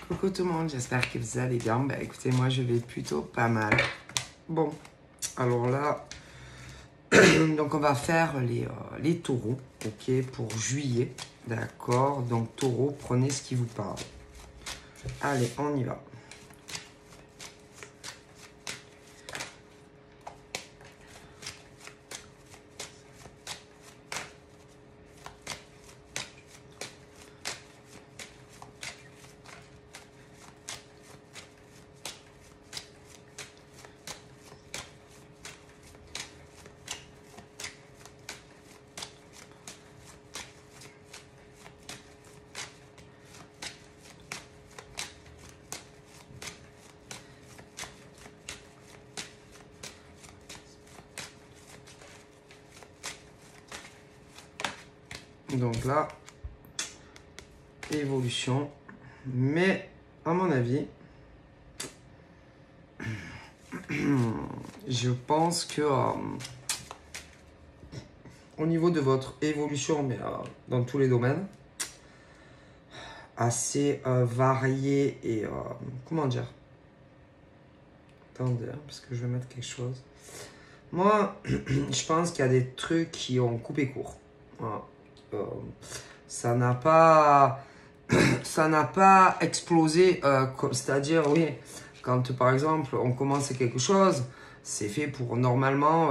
Coucou tout le monde, j'espère que vous allez bien. Ben, écoutez, moi je vais plutôt pas mal. Bon, alors là, donc on va faire les taureaux, ok, pour juillet, d'accord. Donc taureau, prenez ce qui vous parle. Allez, on y va. Donc là, évolution. Mais à mon avis, je pense que au niveau de votre évolution, mais dans tous les domaines, assez varié et comment dire? Attendez, parce que je vais mettre quelque chose. Moi, je pense qu'il y a des trucs qui ont coupé court. Voilà. Ça n'a pas explosé, c'est-à-dire, oui, quand par exemple on commence quelque chose, c'est fait pour normalement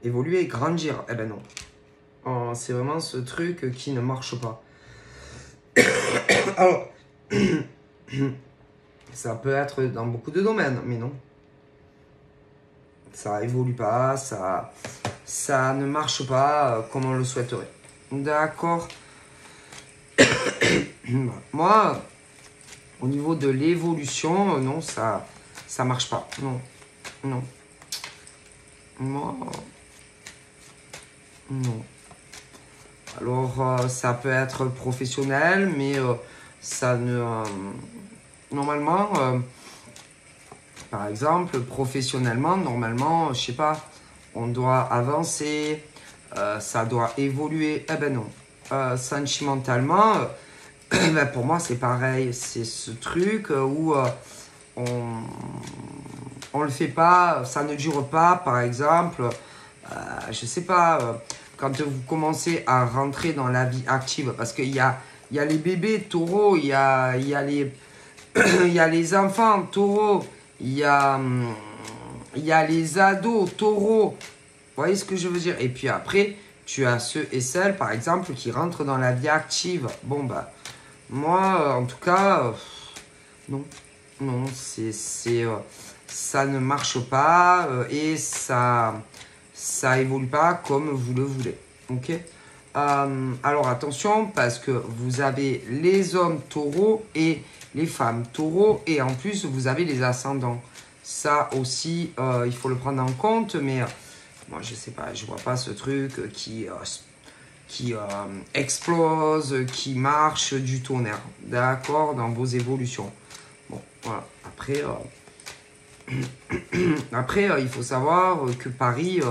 évoluer, grandir. Eh ben non. C'est vraiment ce truc qui ne marche pas. Alors, ça peut être dans beaucoup de domaines, mais non. Ça évolue pas, ça ne marche pas comme on le souhaiterait. D'accord. Moi, au niveau de l'évolution, non, ça marche pas. Non, non. Moi, non. Alors, ça peut être professionnel, mais ça ne... normalement, par exemple, professionnellement, normalement, je sais pas, on doit avancer, ça doit évoluer. Eh ben non. Sentimentalement, ben pour moi, c'est pareil. C'est ce truc où on le fait pas, ça ne dure pas, par exemple. Je sais pas, quand vous commencez à rentrer dans la vie active, parce qu'il y a les bébés taureaux, il y a les, il y a les enfants taureaux, il y a les ados taureaux. Vous voyez ce que je veux dire? Et puis après, tu as ceux et celles, par exemple, qui rentrent dans la vie active. Bon, bah, moi, en tout cas, non. Non, ça ne marche pas et ça évolue pas comme vous le voulez. Ok. Alors attention, parce que vous avez les hommes taureaux et les femmes taureaux et en plus vous avez les ascendants. Ça aussi, il faut le prendre en compte, mais moi je sais pas, je vois pas ce truc qui explose, qui marche du tonnerre, d'accord, dans vos évolutions. Bon, voilà. Après, il faut savoir que Paris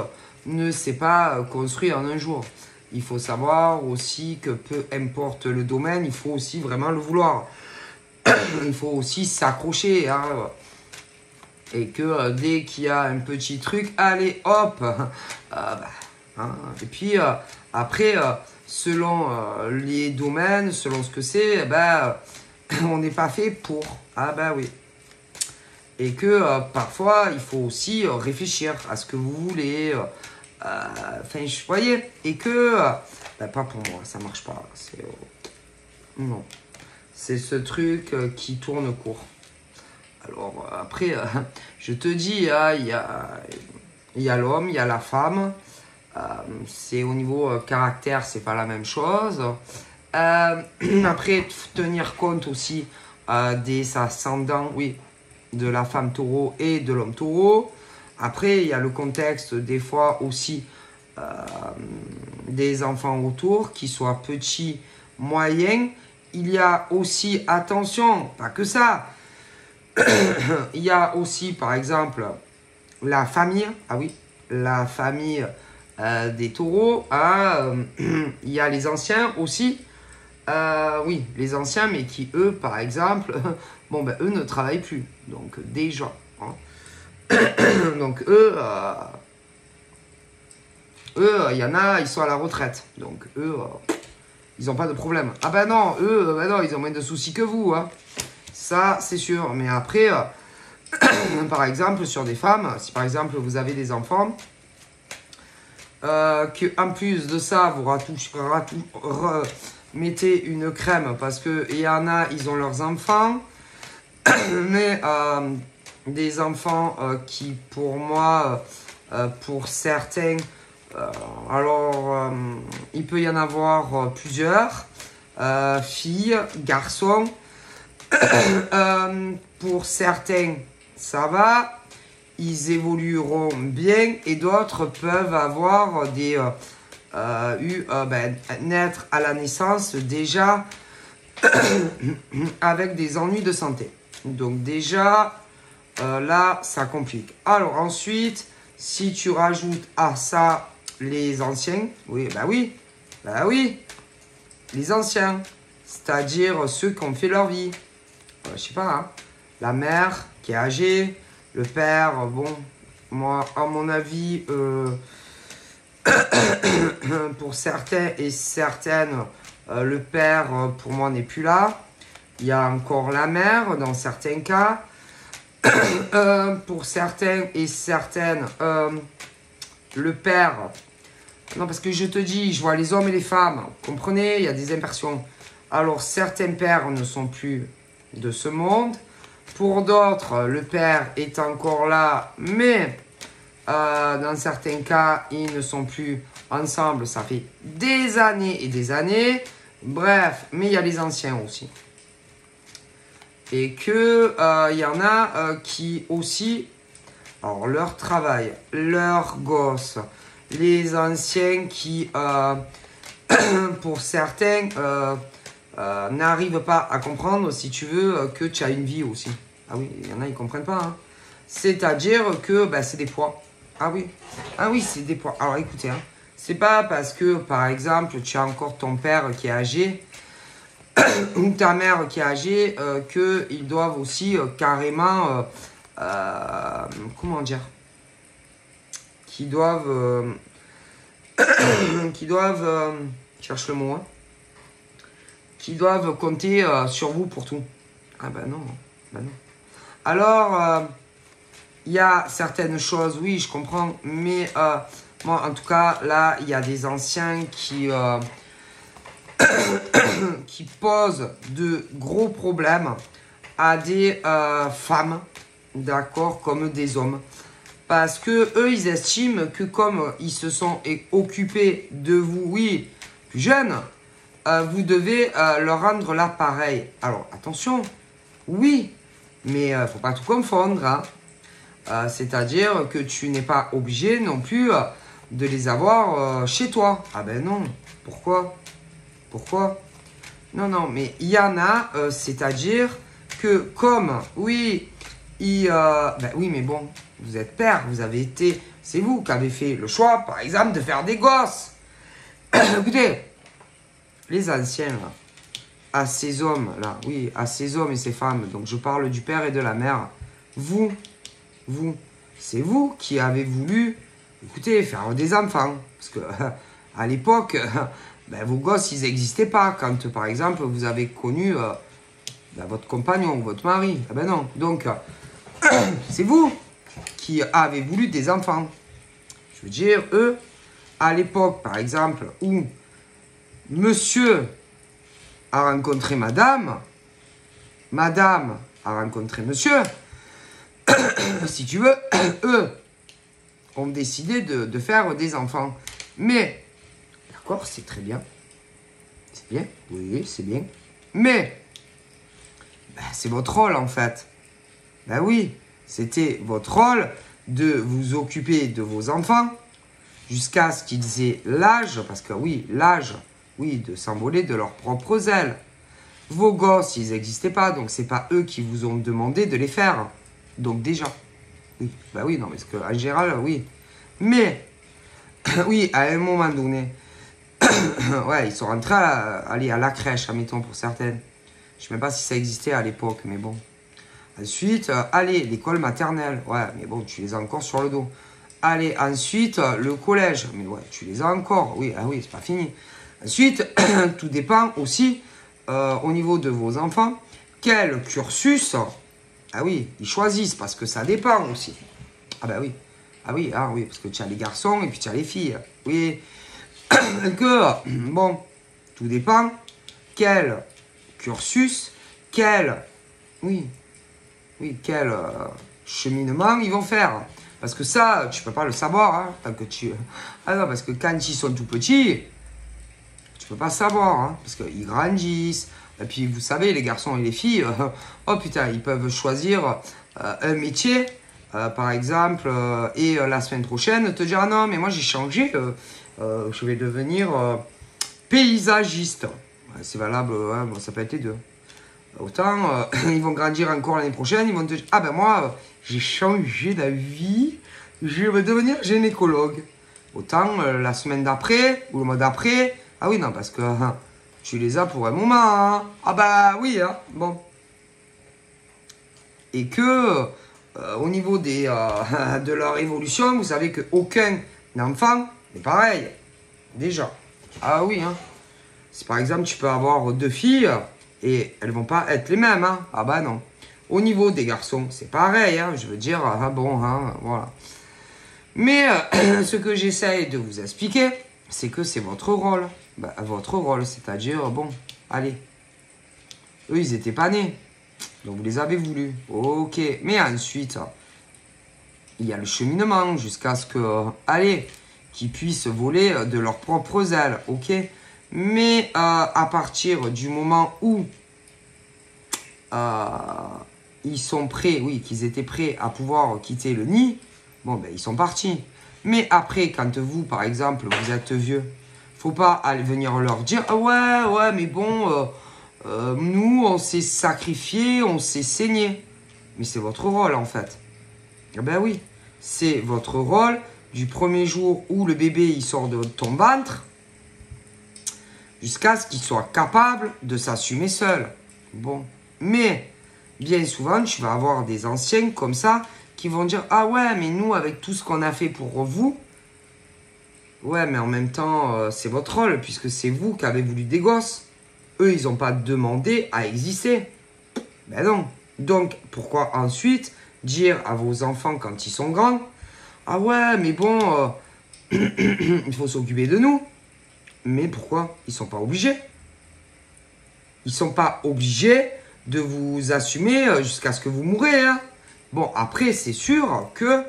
ne s'est pas construit en un jour. Il faut savoir aussi que peu importe le domaine, il faut aussi vraiment le vouloir. Il faut aussi s'accrocher. Hein. Et que dès qu'il y a un petit truc, allez, hop. Hein. Et puis, après, selon les domaines, selon ce que c'est, on n'est pas fait pour. Ah bah oui. Et que parfois, il faut aussi réfléchir à ce que vous voulez. Enfin, vous voyez. Et que, pas pour moi, ça marche pas. Non. C'est ce truc qui tourne court. Alors, après, je te dis, il y a l'homme, il y a la femme. C'est au niveau caractère, c'est pas la même chose. Après, tenir compte aussi des ascendants, oui, de la femme taureau et de l'homme taureau. Après, il y a le contexte des fois aussi des enfants autour, qui soient petits, moyens. Il y a aussi, attention, pas que ça, il y a aussi par exemple la famille, ah oui, la famille des taureaux, il y a les anciens aussi, Oui, les anciens, mais qui, eux, par exemple, bon, ben, eux ne travaillent plus. Donc, déjà. Hein. Donc, il y en a, ils sont à la retraite. Donc, eux, ils n'ont pas de problème. Ah ben non, eux, ben non, ils ont moins de soucis que vous. Hein. Ça, c'est sûr. Mais après, par exemple, sur des femmes, si par exemple, vous avez des enfants, que en plus de ça, vous mettez une crème parce qu'il y en a, ils ont leurs enfants. Mais des enfants qui, pour moi, pour certains, alors il peut y en avoir plusieurs, filles, garçons. Pour certains, ça va, ils évolueront bien et d'autres peuvent avoir naître à la naissance déjà avec des ennuis de santé. Donc déjà, là, ça complique. Alors ensuite, si tu rajoutes à ça les anciens, oui, bah oui, les anciens, c'est-à-dire ceux qui ont fait leur vie. Je sais pas, hein, la mère qui est âgée, le père, bon, moi, à mon avis, pour certains et certaines, le père, pour moi, n'est plus là. Il y a encore la mère, dans certains cas. Pour certains et certaines, le père... Non, parce que je te dis, je vois les hommes et les femmes. Vous comprenez, il y a des impressions. Alors, certains pères ne sont plus de ce monde. Pour d'autres, le père est encore là, mais dans certains cas, ils ne sont plus ensemble. Ça fait des années et des années. Bref, mais il y a les anciens aussi. Et que il y en a qui aussi, alors leur travail, leurs gosses, les anciens qui, pour certains, n'arrivent pas à comprendre, si tu veux, que tu as une vie aussi. Ah oui, il y en a, ils ne comprennent pas. Hein. C'est-à-dire que c'est des poids. Ah oui, c'est des poids. Alors écoutez, hein, c'est pas parce que, par exemple, tu as encore ton père qui est âgé ou ta mère qui est âgée qu'ils doivent aussi carrément, comment dire, qui doivent, cherche le mot, hein, qui doivent compter sur vous pour tout. Ah ben non, ben non. Alors, il y a certaines choses, oui, je comprends, mais moi, en tout cas, là, il y a des anciens qui posent de gros problèmes à des femmes, d'accord, comme des hommes. Parce que eux, ils estiment que comme ils se sont occupés de vous, oui, plus jeunes, vous devez leur rendre l'appareil. Alors, attention, oui, mais il ne faut pas tout confondre. Hein. C'est-à-dire que tu n'es pas obligé non plus de les avoir chez toi. Ah ben non, pourquoi? Non, mais il y en a, c'est-à-dire que comme, oui, oui, mais bon, vous êtes père, vous avez été, c'est vous qui avez fait le choix, par exemple, de faire des gosses. Écoutez, les anciens, là, à ces hommes-là, oui, à ces hommes et ces femmes, donc je parle du père et de la mère, vous, c'est vous qui avez voulu, écoutez, faire des enfants. Parce que à l'époque, vos gosses, ils n'existaient pas. Quand, par exemple, vous avez connu votre compagnon ou votre mari. Ah ben non. Donc, c'est vous qui avez voulu des enfants. Je veux dire, eux, à l'époque, par exemple, où monsieur a rencontré madame, madame a rencontré monsieur, si tu veux, eux ont décidé de faire des enfants. Mais, d'accord, c'est très bien. C'est bien, oui, c'est bien. Mais, c'est votre rôle en fait. Ben oui, c'était votre rôle de vous occuper de vos enfants jusqu'à ce qu'ils aient l'âge, parce que oui, l'âge, oui, de s'envoler de leurs propres ailes. Vos gosses, ils n'existaient pas, donc c'est pas eux qui vous ont demandé de les faire. Donc déjà, oui, oui, non, parce qu'en général, oui. Mais, oui, à un moment donné, Ouais, ils sont rentrés aller à la crèche, admettons, pour certaines. Je ne sais même pas si ça existait à l'époque, mais bon. Ensuite, allez, l'école maternelle. Ouais, mais bon, tu les as encore sur le dos. Allez, ensuite, le collège. Mais ouais, tu les as encore. Oui, ah oui, c'est pas fini. Ensuite, tout dépend aussi, au niveau de vos enfants, quel cursus, ah oui, ils choisissent, parce que ça dépend aussi. Ah ben oui. Ah oui, parce que tu as les garçons et puis tu as les filles. Oui, que, bon, tout dépend quel cursus, oui, quel cheminement ils vont faire. Parce que ça, tu peux pas le savoir, hein, tant que tu... Ah non, parce que quand ils sont tout petits, tu peux pas savoir, hein, parce qu'ils grandissent. Et puis, vous savez, les garçons et les filles, oh putain, ils peuvent choisir un métier, par exemple, et la semaine prochaine, te dire, ah non, mais moi j'ai changé, je vais devenir paysagiste. Ouais, c'est valable, ouais, bon, ça peut être les deux. Autant, ils vont grandir encore l'année prochaine, ils vont te dire, ah ben moi, j'ai changé d'avis, je vais devenir gynécologue. Autant, la semaine d'après, ou le mois d'après, ah oui, non, parce que tu les as pour un moment, hein. Ah bah oui, hein, bon. Et que, au niveau des, de leur évolution, vous savez qu'aucun enfant n'est pareil, déjà. Ah oui, hein. Si par exemple, tu peux avoir 2 filles, et elles vont pas être les mêmes, hein. Ah bah non. Au niveau des garçons, c'est pareil, hein. Je veux dire, ah bon, hein, voilà. Mais ce que j'essaye de vous expliquer, c'est que c'est votre rôle. Bah, votre rôle, c'est-à-dire, bon, allez. Eux, ils étaient pas nés. Donc, vous les avez voulu. Ok. Mais ensuite, il y a le cheminement jusqu'à ce que, allez, qu'ils puissent voler de leurs propres ailes. Ok. Mais à partir du moment où ils sont prêts, oui, qu'ils étaient prêts à pouvoir quitter le nid, bon, ben, ils sont partis. Mais après, quand vous, par exemple, vous êtes vieux, faut pas aller venir leur dire, ah ouais, mais bon, nous, on s'est sacrifié, on s'est saigné. Mais c'est votre rôle, en fait. Eh ben oui, c'est votre rôle du premier jour où le bébé, il sort de ton ventre, jusqu'à ce qu'il soit capable de s'assumer seul. Bon, mais bien souvent, tu vas avoir des anciens comme ça qui vont dire, ah ouais, mais nous, avec tout ce qu'on a fait pour vous, ouais, mais en même temps, c'est votre rôle, puisque c'est vous qui avez voulu des gosses. Eux, ils n'ont pas demandé à exister. Ben non. Donc, pourquoi ensuite dire à vos enfants quand ils sont grands, ah ouais, mais bon, il faut s'occuper de nous. Mais pourquoi? Ils ne sont pas obligés. Ils ne sont pas obligés de vous assumer jusqu'à ce que vous mourrez. Hein. Bon, après, c'est sûr que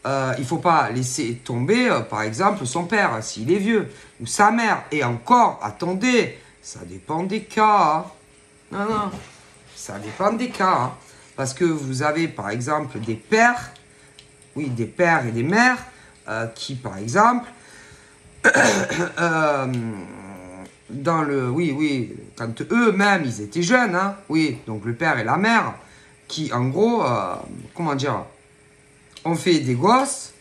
il ne faut pas laisser tomber, par exemple, son père, s'il est vieux, ou sa mère. Et encore, attendez, ça dépend des cas. Hein. Non, ça dépend des cas. Hein. Parce que vous avez, par exemple, des pères, oui, des pères et des mères, qui, par exemple, dans le, oui, quand eux-mêmes, ils étaient jeunes, hein, oui, donc le père et la mère, qui, en gros, comment dire, ont fait des gosses,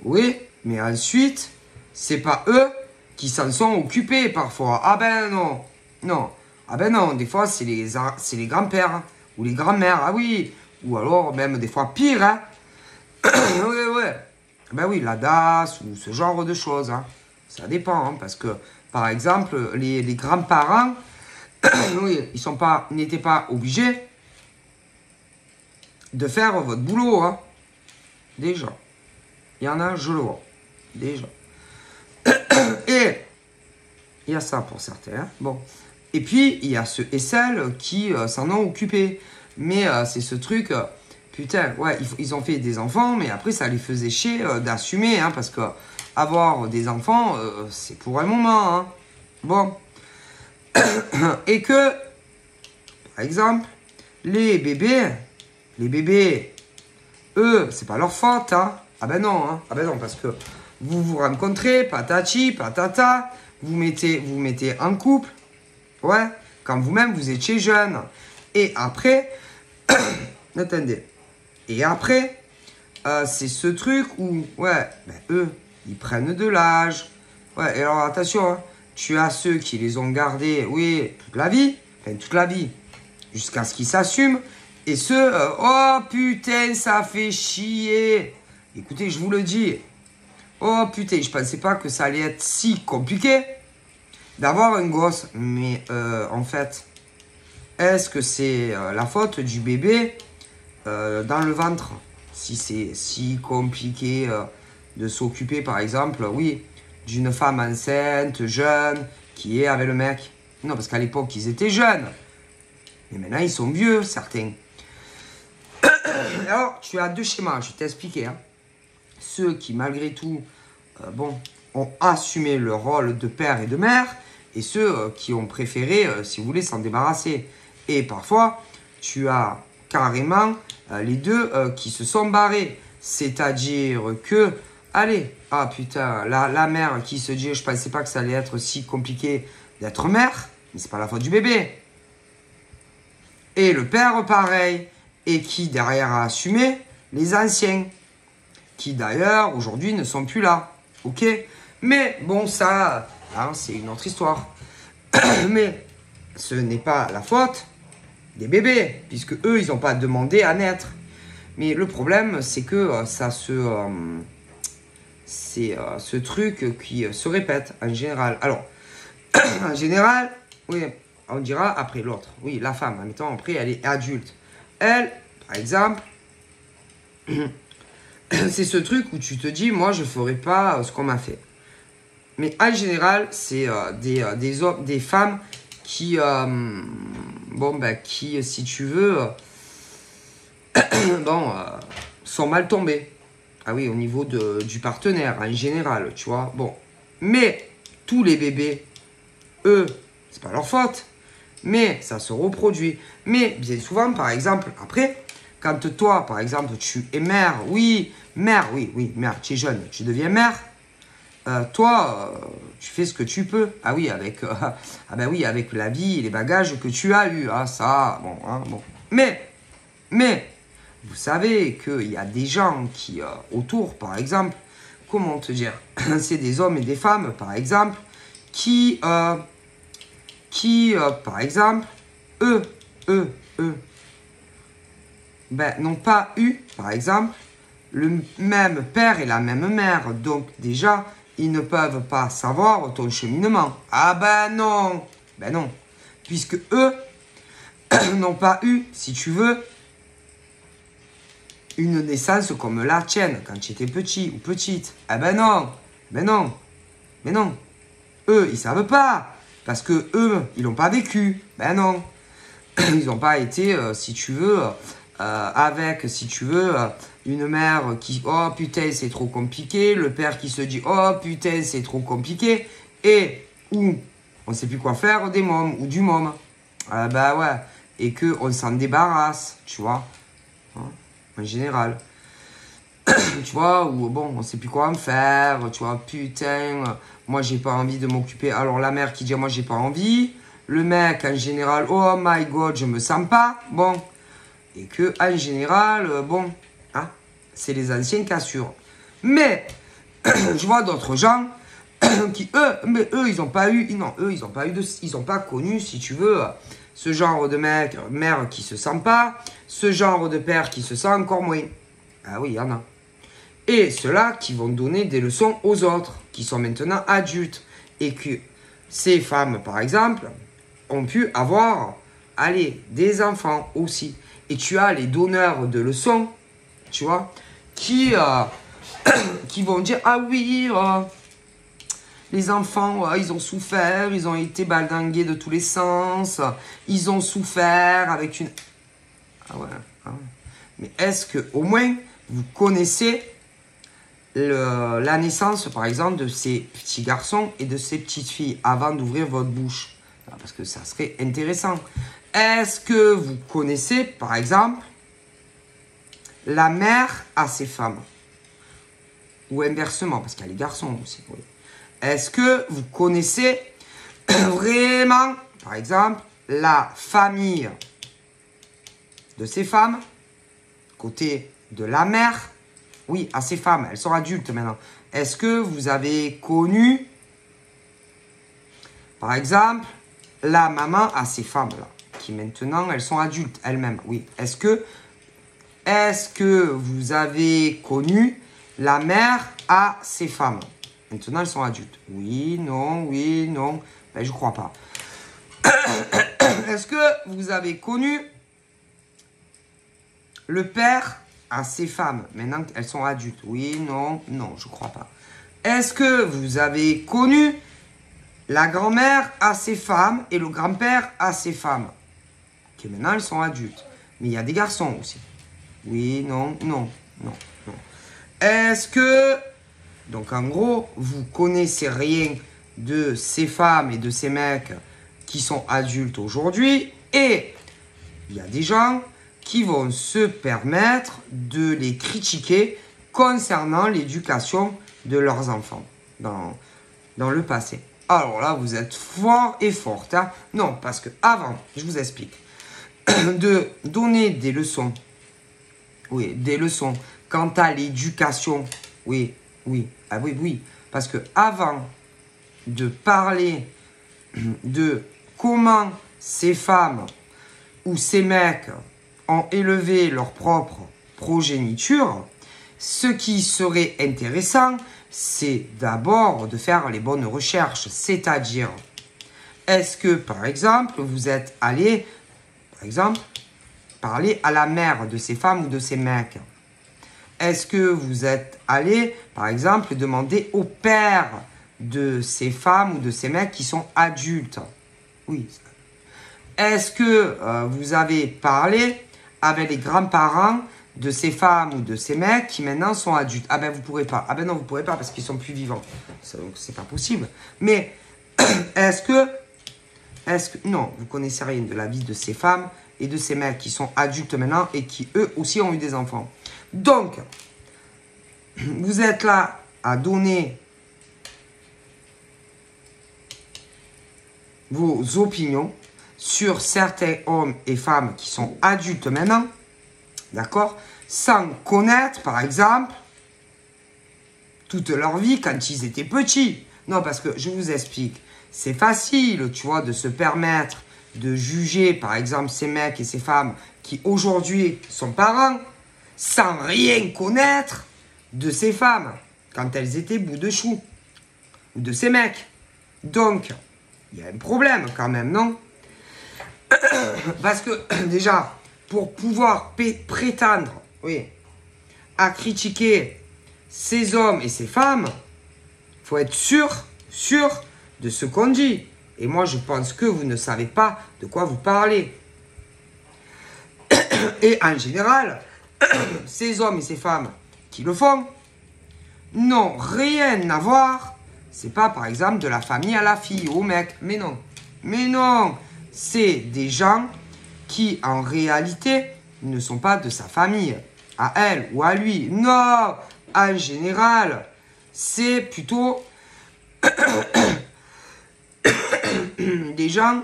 oui, mais ensuite, c'est pas eux qui s'en sont occupés parfois. Ah ben non. Ah ben non, des fois, c'est les grands-pères, hein, ou les grands-mères, ah oui, ou alors même des fois pire, hein. ouais. Ben oui, la DAS ou ce genre de choses, hein. Ça dépend, hein, parce que, par exemple, les grands-parents, oui, ils n'étaient pas obligés de faire votre boulot, hein. Déjà. Il y en a, je le vois. Déjà. Et il y a ça pour certains. Hein. Bon. Et puis, il y a ceux et celles qui s'en ont occupé. Mais c'est ce truc, putain, ouais, ils ont fait des enfants, mais après, ça les faisait chier d'assumer, hein, parce que avoir des enfants, c'est pour un moment. Hein. Bon. Et que, par exemple, les bébés, eux, c'est pas leur faute. Hein. Ah ben non, parce que vous vous rencontrez, patati, patata, vous mettez en couple, ouais, quand vous-même vous étiez jeune. Et après, attendez, c'est ce truc où, ouais, ben eux, ils prennent de l'âge. Ouais, et alors attention, hein, Tu as ceux qui les ont gardés, oui, toute la vie. Enfin, toute la vie. Jusqu'à ce qu'ils s'assument. Et ceux, oh putain, ça fait chier. Écoutez, je vous le dis. Oh putain, je pensais pas que ça allait être si compliqué d'avoir un gosse. Mais en fait, est-ce que c'est la faute du bébé dans le ventre? Si c'est si compliqué de s'occuper, par exemple, oui, d'une femme enceinte, jeune, qui est avec le mec. Non, parce qu'à l'époque, ils étaient jeunes. Mais maintenant, ils sont vieux, certains. Alors, tu as deux schémas, je vais t'expliquer. Hein. Ceux qui, malgré tout, bon, ont assumé le rôle de père et de mère, et ceux qui ont préféré, si vous voulez, s'en débarrasser. Et parfois, tu as carrément les deux qui se sont barrés. C'est-à-dire que, allez, ah putain, la mère qui se dit, je pensais pas que ça allait être si compliqué d'être mère, mais c'est pas la faute du bébé. Et le père, pareil, et qui derrière a assumé les anciens, qui d'ailleurs aujourd'hui ne sont plus là. Ok? Mais bon, ça, hein, c'est une autre histoire. Mais ce n'est pas la faute des bébés, puisque eux, ils n'ont pas demandé à naître. Mais le problème, c'est que ça c'est ce truc qui se répète en général. Alors, en général, oui, on dira après l'autre. Oui, la femme, admettons, après, elle est adulte. Elle, par exemple, c'est ce truc où tu te dis, moi, je ne ferai pas ce qu'on m'a fait. Mais en général, c'est des femmes qui, bon, ben, qui, si tu veux, bon, sont mal tombées. Ah oui, au niveau du partenaire, en général, tu vois. Bon, mais tous les bébés, eux, c'est pas leur faute. Mais ça se reproduit. Mais bien souvent, par exemple, après, quand toi, par exemple, tu es mère, oui, mère, tu es jeune, tu deviens mère, toi, tu fais ce que tu peux. Ah oui, ah ben oui, avec la vie et les bagages que tu as eus. Ah ça, bon, hein, bon. Mais, vous savez qu'il y a des gens qui, autour, par exemple, comment te dire, c'est des hommes et des femmes, par exemple, qui par exemple, eux, ben, n'ont pas eu, par exemple, le même père et la même mère. Donc, déjà, ils ne peuvent pas savoir ton cheminement. Ah ben non. Puisque eux n'ont pas eu, si tu veux, une naissance comme la tienne, quand tu étais petit ou petite. Ah ben non. Eux, ils savent pas. Parce que eux, ils l'ont pas vécu. Ben non. Ils n'ont pas été, si tu veux, avec, si tu veux, une mère qui, oh putain, c'est trop compliqué. Le père qui se dit, oh putain, c'est trop compliqué. Et où on ne sait plus quoi faire des mômes ou du môme. Ben ouais. Et qu'on s'en débarrasse, tu vois. Hein, en général. Tu vois, ou bon, on sait plus quoi en faire, tu vois, putain, moi j'ai pas envie de m'occuper. Alors la mère qui dit, moi j'ai pas envie. Le mec en général, oh my god, je me sens pas. Bon, et que en général, bon, hein, c'est les anciens qui assurent. Mais, je vois d'autres gens qui, eux, ils ont pas eu, non, eux, ils ont pas connu, si tu veux, ce genre de mère qui se sent pas, ce genre de père qui se sent encore moins. Ah oui, il y en a. Et ceux-là qui vont donner des leçons aux autres, qui sont maintenant adultes. Et que ces femmes, par exemple, ont pu avoir, allez, des enfants aussi. Et tu as les donneurs de leçons, tu vois, qui vont dire, ah oui, les enfants, ils ont souffert, ils ont été baldingués de tous les sens, ils ont souffert avec une... Ah ouais. Mais est-ce que au moins vous connaissez la naissance, par exemple, de ces petits garçons et de ces petites filles avant d'ouvrir votre bouche? Parce que ça serait intéressant. Est-ce que vous connaissez, par exemple, la mère à ces femmes? Ou inversement, parce qu'il y a les garçons aussi. Oui. Est-ce que vous connaissez vraiment, par exemple, la famille de ces femmes, côté de la mère? Oui, à ces femmes, elles sont adultes maintenant. Est-ce que vous avez connu Par exemple, la maman a ces femmes-là, qui maintenant, elles sont adultes elles-mêmes. Oui. Est-ce que vous avez connu la mère à ces femmes? Maintenant, elles sont adultes. Oui, non, oui, non. Ben, je ne crois pas. Est-ce que vous avez connu le père à ces femmes? Maintenant, elles sont adultes. Oui, non, non, je ne crois pas. Est-ce que vous avez connu la grand-mère à ses femmes et le grand-père à ses femmes? Ok, maintenant, elles sont adultes. Mais il y a des garçons aussi. Oui, non, non, non, non. Est-ce que... Donc, en gros, vous connaissez rien de ces femmes et de ces mecs qui sont adultes aujourd'hui. Et il y a des gens qui vont se permettre de les critiquer concernant l'éducation de leurs enfants dans le passé. Alors là, vous êtes fort et forte. Hein? Non, parce que avant, je vous explique, de donner des leçons, oui, des leçons quant à l'éducation, oui, oui, ah oui, oui, parce que avant de parler de comment ces femmes ou ces mecs ont élevé leur propre progéniture, ce qui serait intéressant, c'est d'abord de faire les bonnes recherches. C'est-à-dire, est-ce que, par exemple, vous êtes allé, par exemple, parler à la mère de ces femmes ou de ces mecs? Est-ce que vous êtes allé, par exemple, demander au père de ces femmes ou de ces mecs qui sont adultes? Oui. Est-ce que vous avez parlé avec les grands-parents de ces femmes ou de ces mecs qui maintenant sont adultes? Ah ben vous pourrez pas. Ah ben non, vous pourrez pas parce qu'ils sont plus vivants. Donc c'est pas possible. Mais est-ce que non, vous connaissez rien de la vie de ces femmes et de ces mecs qui sont adultes maintenant et qui eux aussi ont eu des enfants. Donc vous êtes là à donner vos opinions sur certains hommes et femmes qui sont adultes maintenant, d'accord, sans connaître, par exemple, toute leur vie quand ils étaient petits. Non, parce que je vous explique, c'est facile, tu vois, de se permettre de juger, par exemple, ces mecs et ces femmes qui aujourd'hui sont parents, sans rien connaître de ces femmes quand elles étaient bout de chou, ou de ces mecs. Donc, il y a un problème quand même, non? Parce que, déjà, pour pouvoir prétendre, oui, à critiquer ces hommes et ces femmes, il faut être sûr de ce qu'on dit. Et moi, je pense que vous ne savez pas de quoi vous parlez. Et en général, ces hommes et ces femmes qui le font n'ont rien à voir. C'est pas, par exemple, de la famille à la fille, au mec. Mais non. Mais non. C'est des gens qui, en réalité, ne sont pas de sa famille, à elle ou à lui. Non. En général, c'est plutôt des gens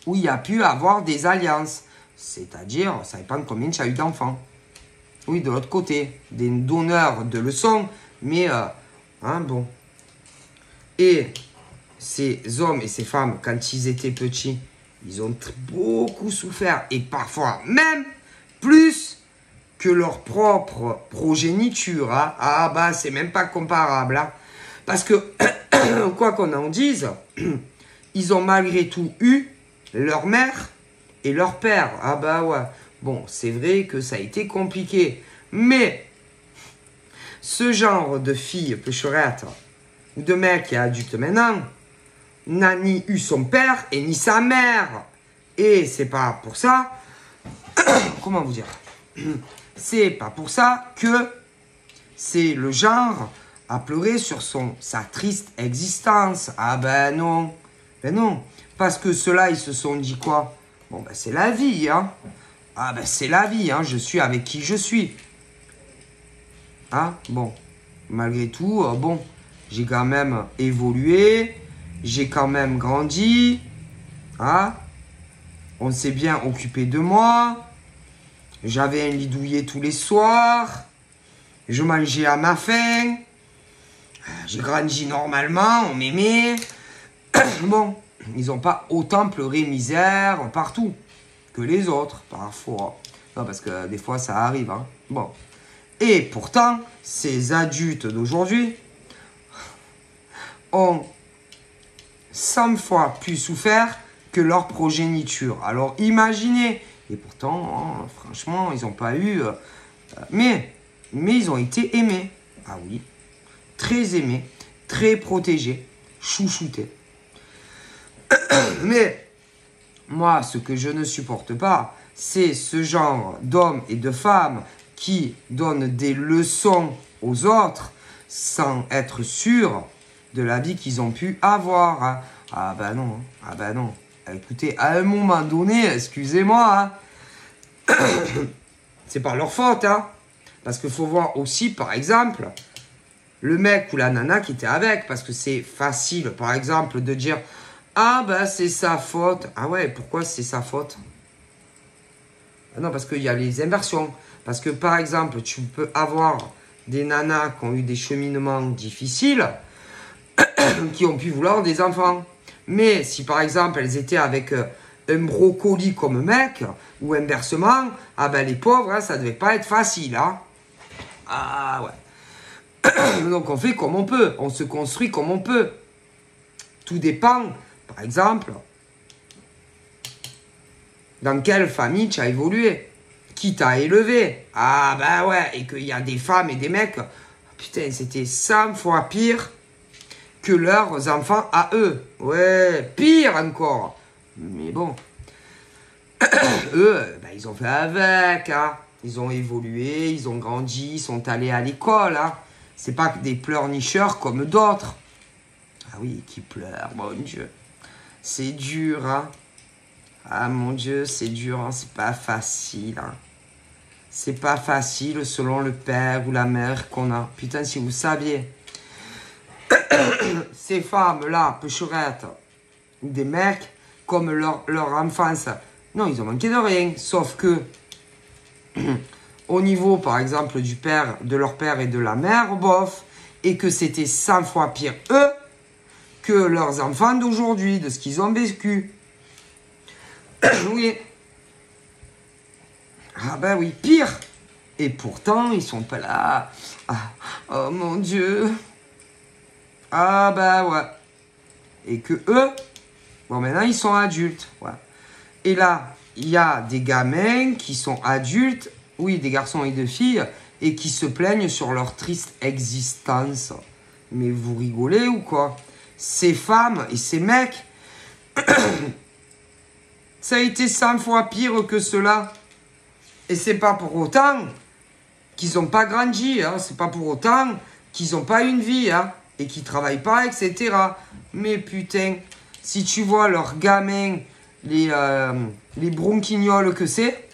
où il y a pu avoir des alliances. C'est-à-dire, ça dépend combien tu as eu d'enfants. Oui, de l'autre côté, des donneurs de leçons, mais, hein, bon. Et ces hommes et ces femmes, quand ils étaient petits, ils ont beaucoup souffert, et parfois même plus que leur propre progéniture. Hein. Ah bah, c'est même pas comparable. Hein. Parce que, quoi qu'on en dise, ils ont malgré tout eu leur mère et leur père. Ah bah ouais. Bon, c'est vrai que ça a été compliqué. Mais, ce genre de fille pécherette, ou de mec qui est adulte maintenant, n'a ni eu son père et ni sa mère. Et c'est pas pour ça, comment vous dire, c'est pas pour ça que c'est le genre à pleurer sur sa triste existence. Ah ben non, parce que ceux-là, ils se sont dit quoi? Bon ben c'est la vie, hein. Ah ben c'est la vie, hein, je suis avec qui je suis. Ah bon, malgré tout, bon, j'ai quand même évolué, j'ai quand même grandi, ah, on s'est bien occupé de moi, j'avais un lit douillet tous les soirs, je mangeais à ma faim, j'ai grandi normalement, on m'aimait, Bon, ils n'ont pas autant pleuré misère partout que les autres, parfois. Non, parce que des fois, ça arrive. Hein. Bon. Et pourtant, ces adultes d'aujourd'hui ont 100 fois plus souffert que leur progéniture. Alors, imaginez. Et pourtant, hein, franchement, ils n'ont pas eu... mais ils ont été aimés. Ah oui. Très aimés, très protégés, chouchoutés. Mais moi, ce que je ne supporte pas, c'est ce genre d'hommes et de femmes qui donnent des leçons aux autres sans être sûrs de la vie qu'ils ont pu avoir. Hein. Ah ben non, ah ben non. Écoutez, à un moment donné, excusez-moi, hein, c'est pas leur faute, hein. Parce qu'il faut voir aussi, par exemple, le mec ou la nana qui était avec. Parce que c'est facile, par exemple, de dire « Ah ben c'est sa faute ». Ah ouais, pourquoi c'est sa faute? Ah non, parce qu'il y a les inversions. Parce que, par exemple, tu peux avoir des nanas qui ont eu des cheminements difficiles, qui ont pu vouloir des enfants. Mais si, par exemple, elles étaient avec un brocoli comme mec, ou inversement, ah ben les pauvres, hein, ça devait pas être facile. Hein. Ah ouais. Donc on fait comme on peut, on se construit comme on peut. Tout dépend, par exemple, dans quelle famille tu as évolué, qui t'a élevé. Ah ben ouais, et qu'il y a des femmes et des mecs, putain, c'était 100 fois pire que leurs enfants à eux. Ouais, pire encore. Mais bon, eux, ben, ils ont fait avec, hein. Ils ont évolué, ils ont grandi, ils sont allés à l'école. Hein. C'est pas des pleurnicheurs comme d'autres. Ah oui, qui pleurent, mon Dieu. C'est dur, hein. Ah mon Dieu, c'est dur, hein. C'est pas facile. Hein. C'est pas facile selon le père ou la mère qu'on a. Putain, si vous saviez. Ces femmes-là, pécherettes, des mecs, comme leur enfance, non, ils ont manqué de rien. Sauf que, au niveau, par exemple, du père, de leur père et de la mère, bof, et que c'était 100 fois pire, eux, que leurs enfants d'aujourd'hui, de ce qu'ils ont vécu. Oui. Ah ben oui, pire. Et pourtant, ils sont pas là. Ah, oh mon Dieu. Ah ben ouais. Et que eux, bon maintenant ils sont adultes. Ouais. Et là, il y a des gamins qui sont adultes, oui, des garçons et des filles, et qui se plaignent sur leur triste existence. Mais vous rigolez ou quoi? Ces femmes et ces mecs, ça a été 100 fois pire que cela. Et c'est pas pour autant qu'ils n'ont pas grandi, hein. C'est pas pour autant qu'ils n'ont pas une vie, hein, et qu'ils travaillent pas, etc. Mais putain, si tu vois leurs gamins, les bronquignoles que c'est,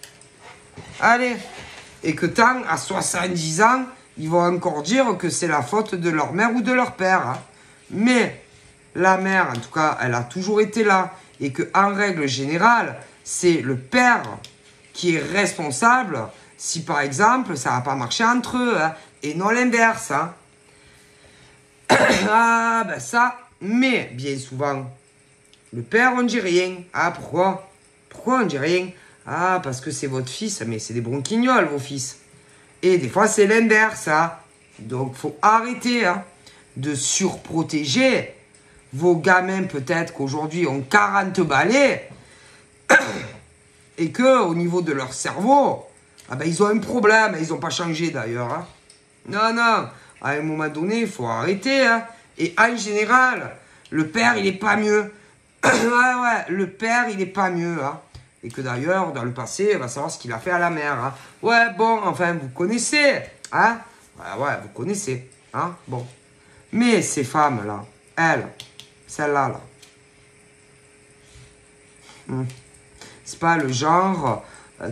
allez, et que tant, à 70 ans, ils vont encore dire que c'est la faute de leur mère ou de leur père. Hein. Mais la mère, en tout cas, elle a toujours été là. Et qu'en règle générale, c'est le père qui est responsable si, par exemple, ça n'a pas marché entre eux. Hein, et non l'inverse. Hein. Ah, ben ça, mais bien souvent, le père, on dit rien. Ah, pourquoi? Pourquoi on dit rien? Ah, parce que c'est votre fils, mais c'est des bronquignoles, vos fils. Et des fois, c'est l'inverse. Hein. Donc, il faut arrêter hein, de surprotéger vos gamins, peut-être qu'aujourd'hui ont 40 balais et qu'au niveau de leur cerveau, ah ben, ils ont un problème. Ils n'ont pas changé d'ailleurs. Hein. Non, non. À un moment donné, il faut arrêter. Hein. Et en général, le père, il n'est pas mieux. Ouais, le père, il n'est pas mieux. Hein. Et que d'ailleurs, dans le passé, on va savoir ce qu'il a fait à la mère. Hein. Ouais, bon, enfin, vous connaissez. Hein. Ouais, vous connaissez. Hein. Bon. Mais ces femmes-là, elles, celle-là, là. C'est pas le genre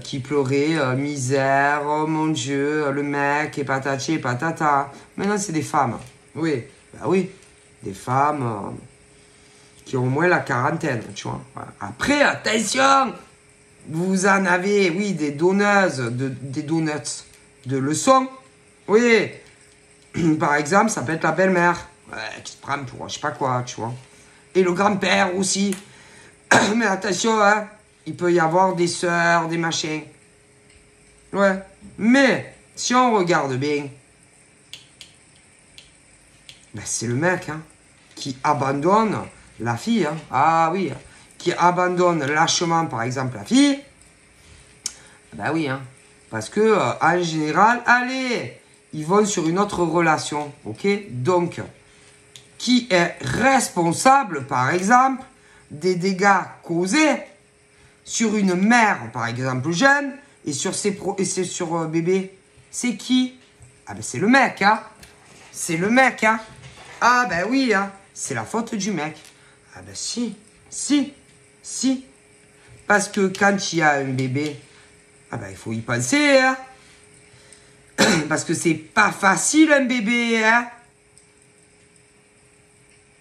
qui pleurait, misère, oh mon Dieu, le mec, et patati et patata. Maintenant, c'est des femmes. Oui, bah oui. Des femmes qui ont au moins la quarantaine, tu vois. Voilà. Après, attention, vous en avez, oui, des donneuses, des donuts de leçons. Oui, par exemple, ça peut être la belle-mère. Ouais, qui se prend pour je sais pas quoi, tu vois. Et le grand-père aussi. Mais attention, hein, il peut y avoir des sœurs, des machins. Ouais. Mais, si on regarde bien, ben c'est le mec, hein, qui abandonne la fille. Hein. Ah oui. Qui abandonne lâchement, par exemple, la fille. Ben oui, hein. Parce que, en général, allez, ils vont sur une autre relation. Ok? Donc, qui est responsable, par exemple, des dégâts causés sur une mère, par exemple, jeune, et sur sur bébé. C'est qui? Ah ben c'est le mec, hein. C'est le mec, hein. Ah ben oui, hein. C'est la faute du mec. Ah ben si. Parce que quand il y a un bébé, ah ben il faut y penser, hein. Parce que c'est pas facile un bébé, hein.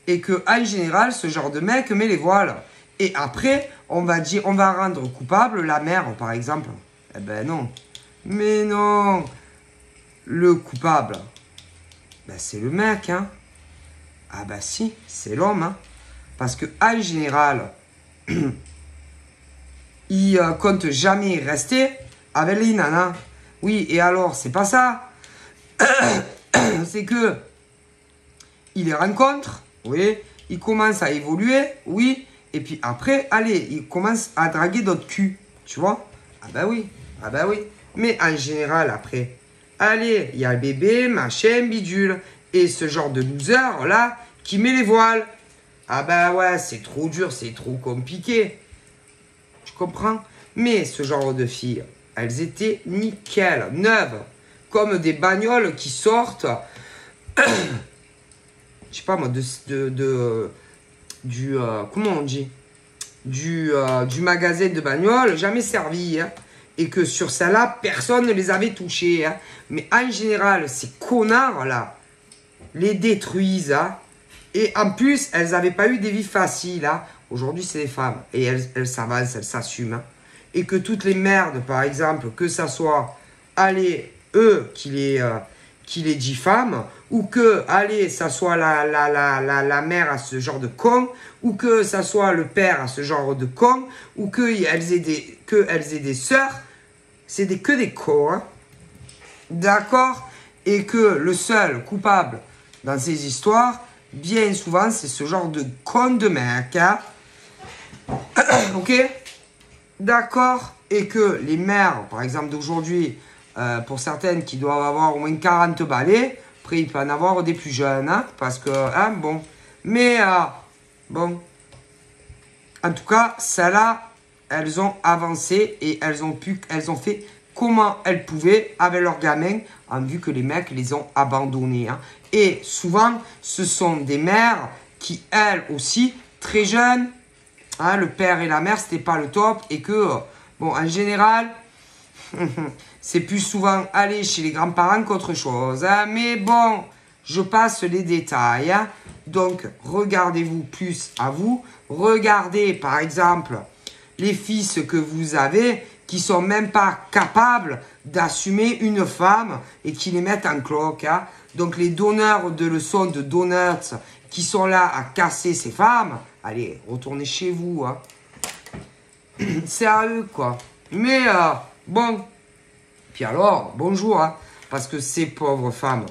Et que en général, ce genre de mec met les voiles. Et après, on va rendre coupable la mère, par exemple. Eh ben non. Mais non. Le coupable, ben c'est le mec, hein. Ah ben si, c'est l'homme, hein. Parce que en général, il compte jamais rester avec les nanas. Oui, et alors, c'est pas ça. C'est que il les rencontre, oui, il commence à évoluer, oui, et puis après, allez, il commence à draguer d'autres culs, tu vois. Ah bah oui. Mais en général, après, allez, il y a le bébé, machin, bidule, et ce genre de loser, là, qui met les voiles. Ah bah ouais, c'est trop dur, c'est trop compliqué. Tu comprends? Mais ce genre de filles, elles étaient nickel, neuves, comme des bagnoles qui sortent, je sais pas moi, comment on dit, du magasin de bagnoles, jamais servi, hein, et que sur celle-là, personne ne les avait touchées, hein. Mais en général, ces connards-là les détruisent, hein. Et en plus, elles n'avaient pas eu des vies faciles, hein. Aujourd'hui, c'est des femmes, et elles s'avancent, elles s'assument, hein. Et que toutes les merdes, par exemple, que ça soit, allez, eux qui les diffament, ou que, allez, ça soit la mère à ce genre de con, ou que ça soit le père à ce genre de con, ou qu'elles aient des sœurs, c'est que des cons, hein. D'accord? Et que le seul coupable dans ces histoires, bien souvent, c'est ce genre de con de mec, hein. Ok? D'accord? Et que les mères, par exemple d'aujourd'hui, pour certaines qui doivent avoir au moins 40 balais, après il peut en avoir des plus jeunes, hein, parce que, hein, bon. Mais, bon. En tout cas, celles-là, elles ont avancé et elles ont fait comment elles pouvaient avec leurs gamins, en vue que les mecs les ont abandonnés, hein. Et souvent, ce sont des mères qui, elles aussi, très jeunes, hein, le père et la mère, c'était pas le top, et que, bon, en général, c'est plus souvent aller chez les grands-parents qu'autre chose, hein. Mais bon, je passe les détails, hein. Donc, regardez-vous plus à vous. Regardez, par exemple, les fils que vous avez qui sont même pas capables d'assumer une femme et qui les mettent en cloque, hein. Donc, les donneurs de leçons de donuts qui sont là à casser ces femmes, allez, retournez chez vous, hein. Sérieux, quoi. Mais, bon. Puis alors, bonjour, hein, parce que ces pauvres femmes,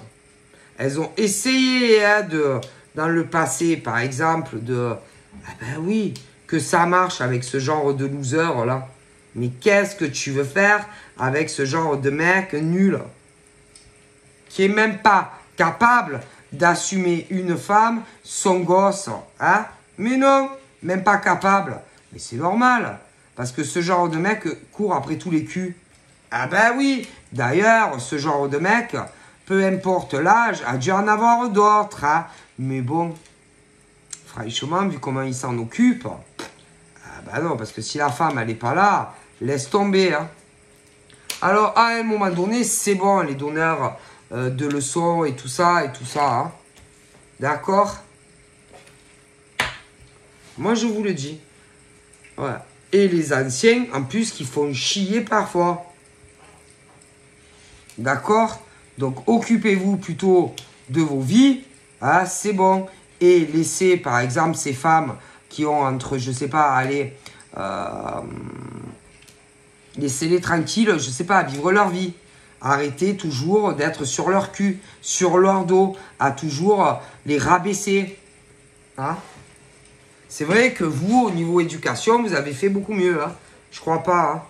elles ont essayé, hein, dans le passé, par exemple, ah ben oui, que ça marche avec ce genre de loser, là. Mais qu'est-ce que tu veux faire avec ce genre de mec nul, qui est même pas capable d'assumer une femme, son gosse, hein? Mais non, même pas capable. Mais c'est normal, parce que ce genre de mec court après tous les culs. Ah ben oui, d'ailleurs, ce genre de mec, peu importe l'âge, a dû en avoir d'autres, hein. Mais bon, franchement, vu comment il s'en occupe, ah ben non, parce que si la femme, elle n'est pas là, laisse tomber, hein. Alors, à un moment donné, c'est bon, les donneurs de leçons et tout ça, hein. D'accord? Moi, je vous le dis. Ouais. Et les anciens, en plus, qui font chier parfois. D'accord? Donc, occupez-vous plutôt de vos vies. Ah, c'est bon. et laisser, par exemple, ces femmes qui ont entre, je sais pas, allez, laissez-les tranquilles, je sais pas, vivre leur vie. Arrêtez toujours d'être sur leur cul, sur leur dos, à toujours les rabaisser. Hein? C'est vrai que vous, au niveau éducation, vous avez fait beaucoup mieux. Hein? Je crois pas. Hein?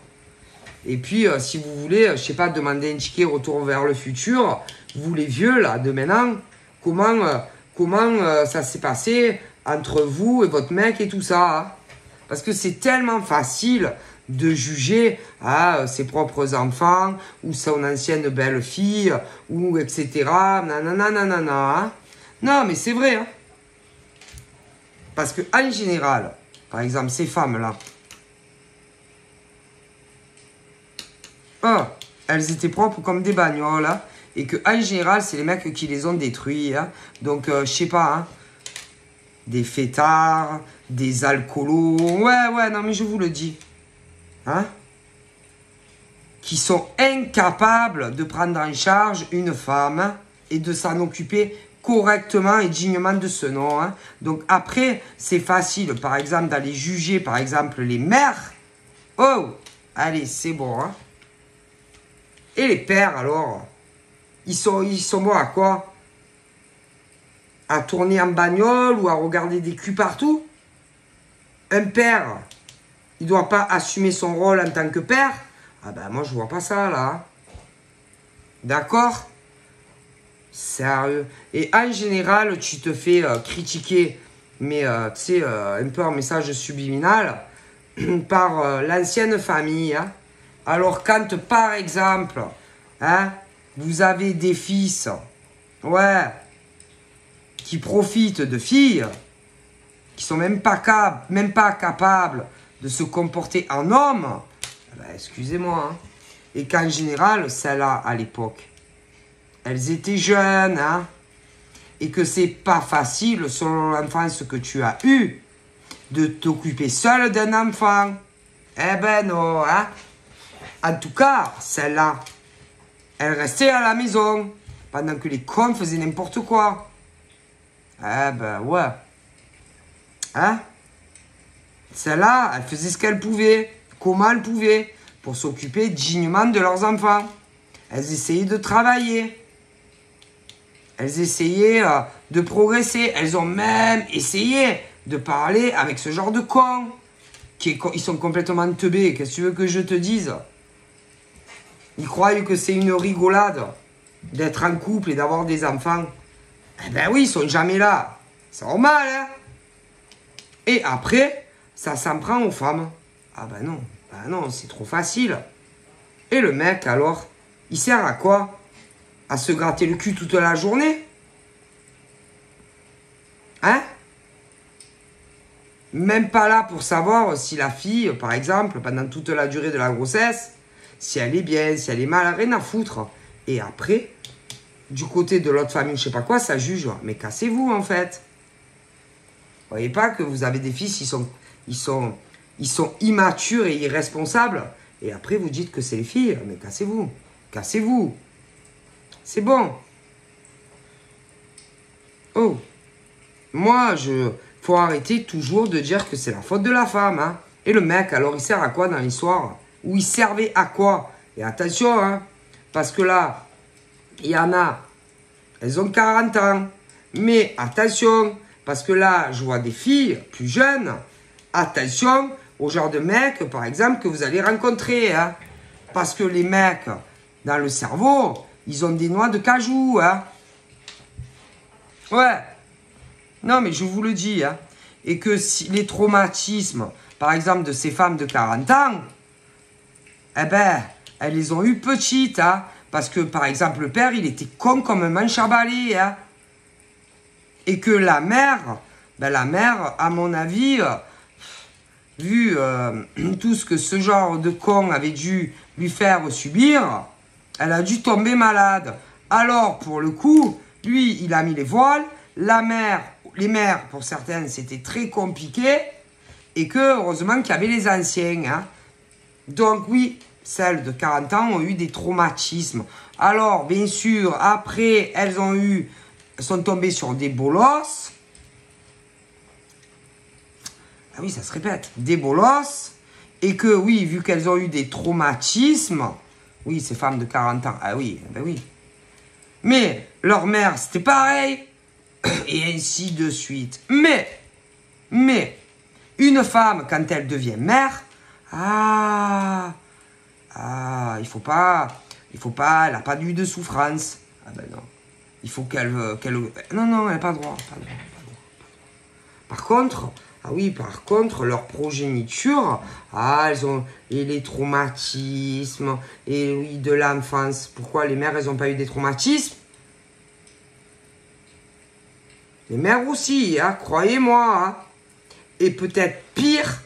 Et puis, si vous voulez, je sais pas, demander un ticket retour vers le futur, vous les vieux, là, de maintenant, comment ça s'est passé entre vous et votre mec et tout ça. Hein? Parce que c'est tellement facile de juger ses propres enfants, ou son ancienne belle-fille, ou etc. Nanana, hein? Non, mais c'est vrai. Hein? Parce que en général, par exemple, ces femmes-là, elles étaient propres comme des bagnoles, hein, et que en général, c'est les mecs qui les ont détruits. Hein. Donc, je sais pas, hein, des fêtards, des alcoolos, ouais, non, mais je vous le dis, hein, qui sont incapables de prendre en charge une femme et de s'en occuper correctement et dignement de ce nom. Hein. Donc, après, c'est facile, par exemple, d'aller juger, par exemple, les mères. Oh, allez, c'est bon, hein. Et les pères, alors, ils sont bons à quoi? À tourner en bagnole ou à regarder des culs partout? Un père, il ne doit pas assumer son rôle en tant que père? Ah ben, moi, je vois pas ça, là. D'accord? Sérieux. Et en général, tu te fais critiquer, mais tu sais, un peu en message subliminal, par l'ancienne famille, hein. Alors, quand, par exemple, hein, vous avez des fils, ouais, qui profitent de filles, qui sont même pas capables de se comporter en homme, ben, excusez-moi, hein, et qu'en général, celles-là, à l'époque, elles étaient jeunes, hein, et que c'est pas facile, selon l'enfance que tu as eue, de t'occuper seule d'un enfant. Eh ben non, hein. En tout cas, celle-là, elle restait à la maison pendant que les cons faisaient n'importe quoi. Eh ben ouais. Hein? Celle-là, elle faisait ce qu'elle pouvait, comment elle pouvait, pour s'occuper dignement de leurs enfants. Elles essayaient de travailler. Elles essayaient de progresser. Elles ont même essayé de parler avec ce genre de cons. Ils sont complètement teubés. Qu'est-ce que tu veux que je te dise? Ils croient que c'est une rigolade d'être en couple et d'avoir des enfants. Eh ben oui, ils sont jamais là. C'est normal, hein? Et après, ça s'en prend aux femmes. Ah ben non, c'est trop facile. Et le mec, alors, il sert à quoi? À se gratter le cul toute la journée? Hein? Même pas là pour savoir si la fille, par exemple, pendant toute la durée de la grossesse, si elle est bien, si elle est mal, rien à foutre. Et après, du côté de l'autre famille, je sais pas quoi, ça juge. Mais cassez-vous, en fait. Vous voyez pas que vous avez des fils, ils sont immatures et irresponsables. Et après, vous dites que c'est les filles. Mais cassez-vous. Cassez-vous. C'est bon. Oh. Moi, faut arrêter toujours de dire que c'est la faute de la femme. Hein. Et le mec, alors, il sert à quoi dans l'histoire? Ou il servait à quoi? Et attention, hein, parce que là, il y en a, elles ont 40 ans. Mais attention, parce que là, je vois des filles plus jeunes. Attention au genre de mec, par exemple, que vous allez rencontrer. Hein, parce que les mecs, dans le cerveau, ils ont des noix de cajou. Hein. Ouais. Non, mais je vous le dis. Hein, et que si les traumatismes, par exemple, de ces femmes de 40 ans, eh ben, elles les ont eues petites, hein, parce que, par exemple, le père, il était con comme un manche à balai, hein, et que la mère, à mon avis, vu tout ce que ce genre de con avait dû lui faire subir, elle a dû tomber malade. Alors, pour le coup, lui, il a mis les voiles, les mères, pour certaines, c'était très compliqué, et que, heureusement, qu'il y avait les anciens, hein. Donc oui, celles de 40 ans ont eu des traumatismes. Alors, bien sûr, après, elles sont tombées sur des bolosses. Ah oui, ça se répète. Des bolosses. Et que, oui, vu qu'elles ont eu des traumatismes, oui, ces femmes de 40 ans, ah oui, ben oui. Mais leur mère, c'était pareil. Et ainsi de suite. Mais, une femme, quand elle devient mère, il faut pas, elle n'a pas eu de souffrance. Ah ben non. Il faut qu'elle, non, elle n'a pas le droit, Par contre, leur progéniture, elles ont et les traumatismes, et oui, de l'enfance. Pourquoi les mères, elles n'ont pas eu des traumatismes? Les mères aussi, hein, croyez-moi. Hein. Et peut-être pire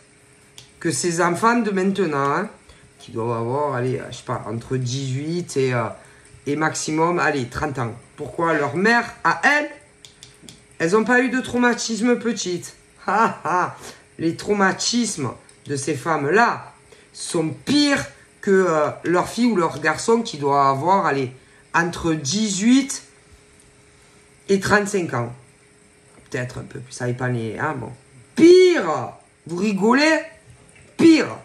que ces enfants de maintenant, hein, qui doivent avoir, allez, je sais pas, entre 18 et maximum, allez, 30 ans. Pourquoi leur mère, à elles n'ont pas eu de traumatisme petite. Les traumatismes de ces femmes-là sont pires que leur fille ou leur garçon qui doit avoir, allez, entre 18 et 35 ans. Peut-être un peu plus, ça dépend les... Hein, bon. Pire! Vous rigolez? Pire!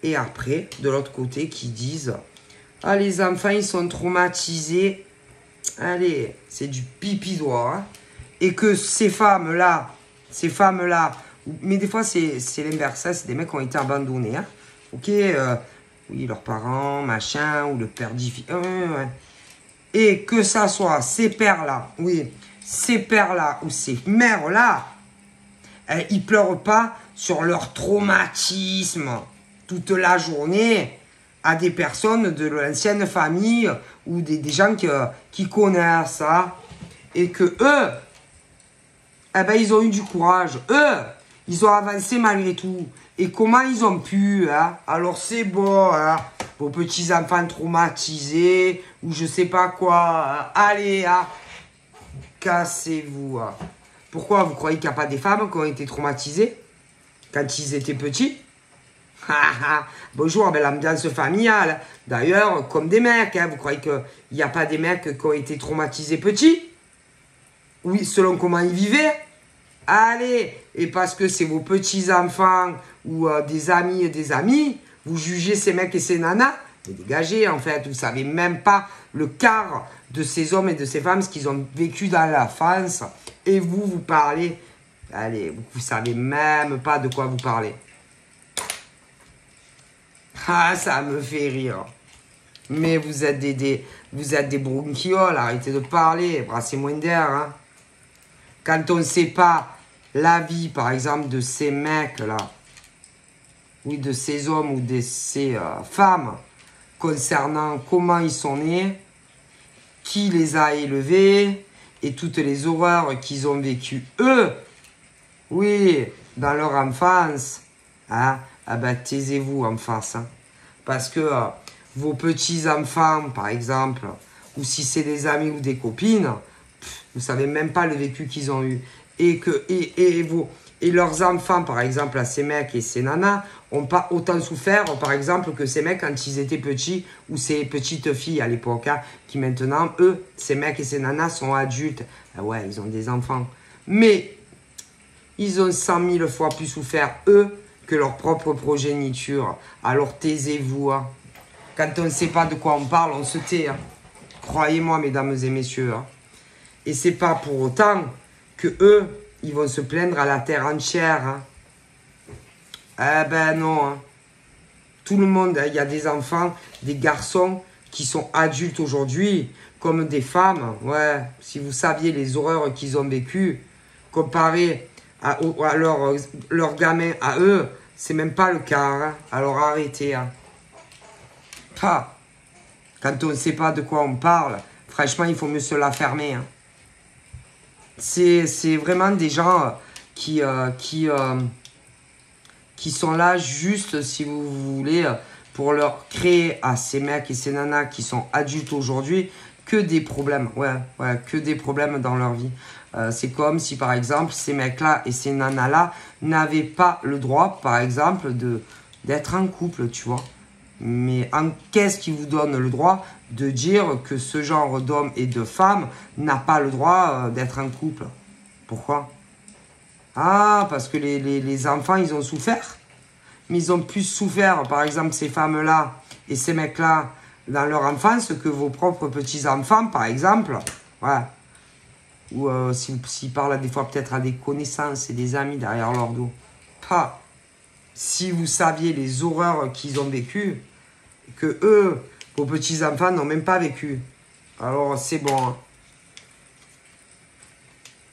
Et après, de l'autre côté, qui disent « Ah, les enfants, ils sont traumatisés. Allez, c'est du pipi-doigt. Hein. » Et que ces femmes-là, mais des fois, c'est l'inverse. C'est des mecs qui ont été abandonnés. Hein. Ok, oui, leurs parents, machin, ou le père difficile. Ouais. Et que ça soit ces pères-là, oui, ces pères-là ou ces mères-là, ils pleurent pas sur leur traumatisme toute la journée à des personnes de l'ancienne famille ou des gens qui connaissent ça. Et que eux, ils ont eu du courage. Eux, ils ont avancé malgré tout. Et comment ils ont pu, hein? Alors c'est bon, hein? Vos petits-enfants traumatisés, ou je sais pas quoi. Hein? Allez, hein? Cassez-vous. Hein? Pourquoi vous croyez qu'il n'y a pas des femmes qui ont été traumatisées quand ils étaient petits? Bonjour, l'ambiance familiale. D'ailleurs, comme des mecs, hein, vous croyez qu'il n'y a pas des mecs qui ont été traumatisés petits? Oui, selon comment ils vivaient. Allez, et parce que c'est vos petits-enfants ou des amis, vous jugez ces mecs et ces nanas, mais dégagez en fait, vous savez même pas le quart de ces hommes et de ces femmes, ce qu'ils ont vécu dans la France, et vous parlez, allez, vous savez même pas de quoi vous parlez. Ah, ça me fait rire. Mais vous êtes des bronchioles, arrêtez de parler, brassez moins d'air, hein. Quand on ne sait pas la vie, par exemple, de ces mecs-là, oui, de ces hommes ou de ces femmes, concernant comment ils sont nés, qui les a élevés, et toutes les horreurs qu'ils ont vécues, eux, oui, dans leur enfance, hein, taisez-vous en face. Hein, parce que vos petits-enfants, par exemple, ou si c'est des amis ou des copines, vous savez même pas le vécu qu'ils ont eu. Et leurs enfants, par exemple, à ces mecs et ces nanas, n'ont pas autant souffert, par exemple, que ces mecs quand ils étaient petits, ou ces petites filles à l'époque, hein, qui maintenant, eux, ces mecs et ces nanas sont adultes. Ah ouais, ils ont des enfants. Mais ils ont 100 000 fois plus souffert, eux, que leur propre progéniture. Alors taisez-vous. Hein. Quand on ne sait pas de quoi on parle, on se tait. Hein. Croyez-moi, mesdames et messieurs. Hein. Et c'est pas pour autant que eux, ils vont se plaindre à la terre entière. Hein. Eh ben non. Hein. Tout le monde, il y a des enfants, des garçons qui sont adultes aujourd'hui, comme des femmes. Ouais, si vous saviez les horreurs qu'ils ont vécues, comparé à leurs gamins, à eux, c'est même pas le cas. Hein. Alors arrêtez. Hein. Pas. Quand on ne sait pas de quoi on parle, franchement, il faut mieux se la fermer. Hein. C'est vraiment des gens qui sont là juste, si vous voulez, pour leur créer à ces mecs et ces nanas qui sont adultes aujourd'hui que des problèmes. Ouais, que des problèmes dans leur vie. C'est comme si, par exemple, ces mecs-là et ces nanas-là n'avaient pas le droit, par exemple, d'être en couple, tu vois. Mais qu'est-ce qui vous donne le droit de dire que ce genre d'homme et de femme n'a pas le droit d'être en couple? Pourquoi? Ah, parce que les enfants, ils ont souffert. Mais ils ont plus souffert, par exemple, ces femmes-là et ces mecs-là, dans leur enfance, que vos propres petits-enfants, par exemple. Ouais. Ou s'ils parlent des fois peut-être à des connaissances et des amis derrière leur dos. Pas. Si vous saviez les horreurs qu'ils ont vécues, que eux, vos petits-enfants, n'ont même pas vécu. Alors, c'est bon. Hein.